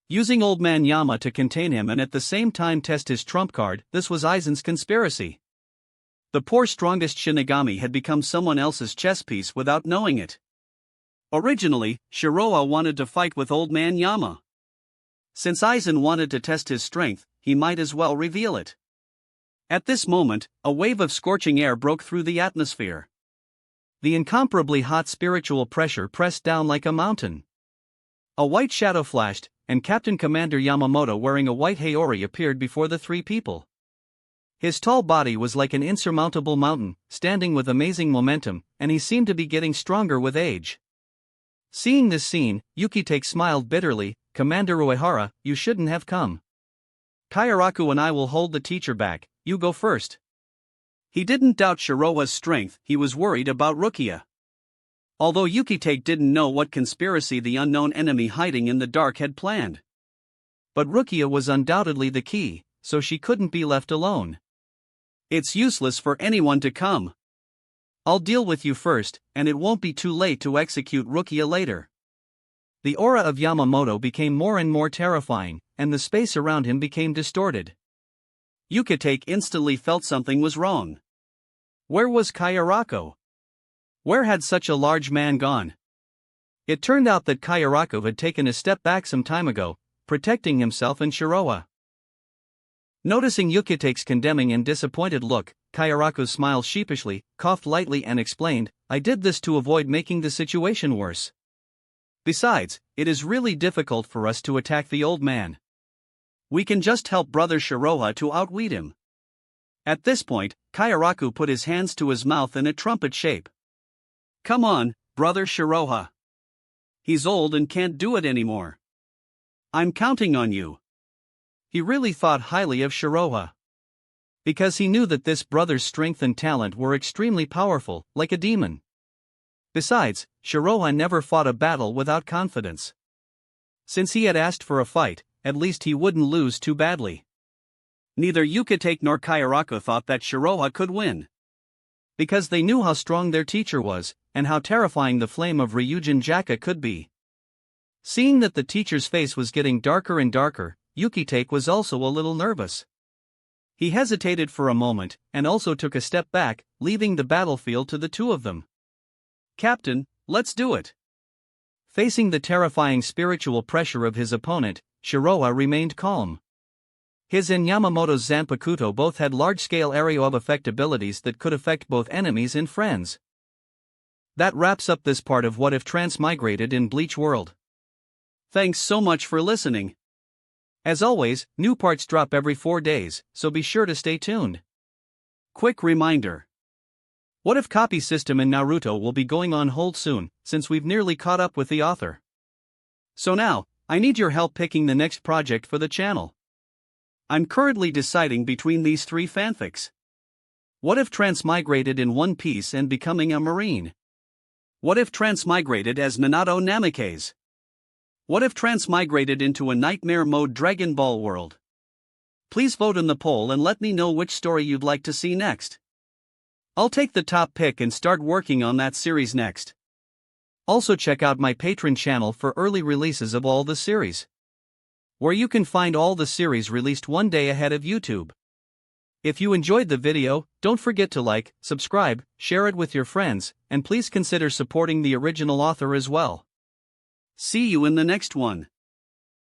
Using Old Man Yama to contain him and at the same time test his trump card, this was Aizen's conspiracy. The poor strongest Shinigami had become someone else's chess piece without knowing it. Originally, Shiroha wanted to fight with Old Man Yama. Since Aizen wanted to test his strength, he might as well reveal it. At this moment, a wave of scorching air broke through the atmosphere. The incomparably hot spiritual pressure pressed down like a mountain. A white shadow flashed, and Captain Commander Yamamoto wearing a white haori appeared before the 3 people. His tall body was like an insurmountable mountain, standing with amazing momentum, and he seemed to be getting stronger with age. Seeing this scene, Yukitake smiled bitterly. "Commander Uehara, you shouldn't have come. Kayaraku and I will hold the teacher back, you go first." He didn't doubt Shiroha's strength, he was worried about Rukia. Although Yukitake didn't know what conspiracy the unknown enemy hiding in the dark had planned. But Rukia was undoubtedly the key, so she couldn't be left alone. "It's useless for anyone to come. I'll deal with you first, and it won't be too late to execute Rukia later." The aura of Yamamoto became more and more terrifying, and the space around him became distorted. Yukitake instantly felt something was wrong. Where was Kayarako? Where had such a large man gone? It turned out that Kayarako had taken a step back some time ago, protecting himself and Shiroha. Noticing Yukitake's condemning and disappointed look, Kayarako smiled sheepishly, coughed lightly and explained, "I did this to avoid making the situation worse. Besides, it is really difficult for us to attack the old man. We can just help Brother Shiroha to outwit him." At this point, Kayaraku put his hands to his mouth in a trumpet shape. "Come on, Brother Shiroha. He's old and can't do it anymore. I'm counting on you. He really thought highly of Shiroha. Because he knew that this brother's strength and talent were extremely powerful, like a demon. Besides, Shiroha never fought a battle without confidence. Since he had asked for a fight, at least he wouldn't lose too badly. Neither Yukitake nor Kayarako thought that Shiroha could win. Because they knew how strong their teacher was, and how terrifying the flame of Ryujin Jaka could be. Seeing that the teacher's face was getting darker and darker, Yukitake was also a little nervous. He hesitated for a moment, and also took a step back, leaving the battlefield to the two of them. Captain, let's do it. Facing the terrifying spiritual pressure of his opponent, Shiroha remained calm. His and Yamamoto's Zanpakuto both had large-scale area of effect abilities that could affect both enemies and friends. That wraps up this part of What If Transmigrated in Bleach World. Thanks so much for listening. As always, new parts drop every 4 days, so be sure to stay tuned. Quick reminder. What If copy system in Naruto will be going on hold soon, since we've nearly caught up with the author. So now, I need your help picking the next project for the channel. I'm currently deciding between these 3 fanfics. What if Transmigrated in One Piece and becoming a Marine? What if Transmigrated as Minato Namikaze? What if Transmigrated into a nightmare mode Dragon Ball world? Please vote in the poll and let me know which story you'd like to see next. I'll take the top pick and start working on that series next. Also check out my Patreon channel for early releases of all the series, where you can find all the series released one day ahead of YouTube. If you enjoyed the video, don't forget to like, subscribe, share it with your friends, and please consider supporting the original author as well. See you in the next one.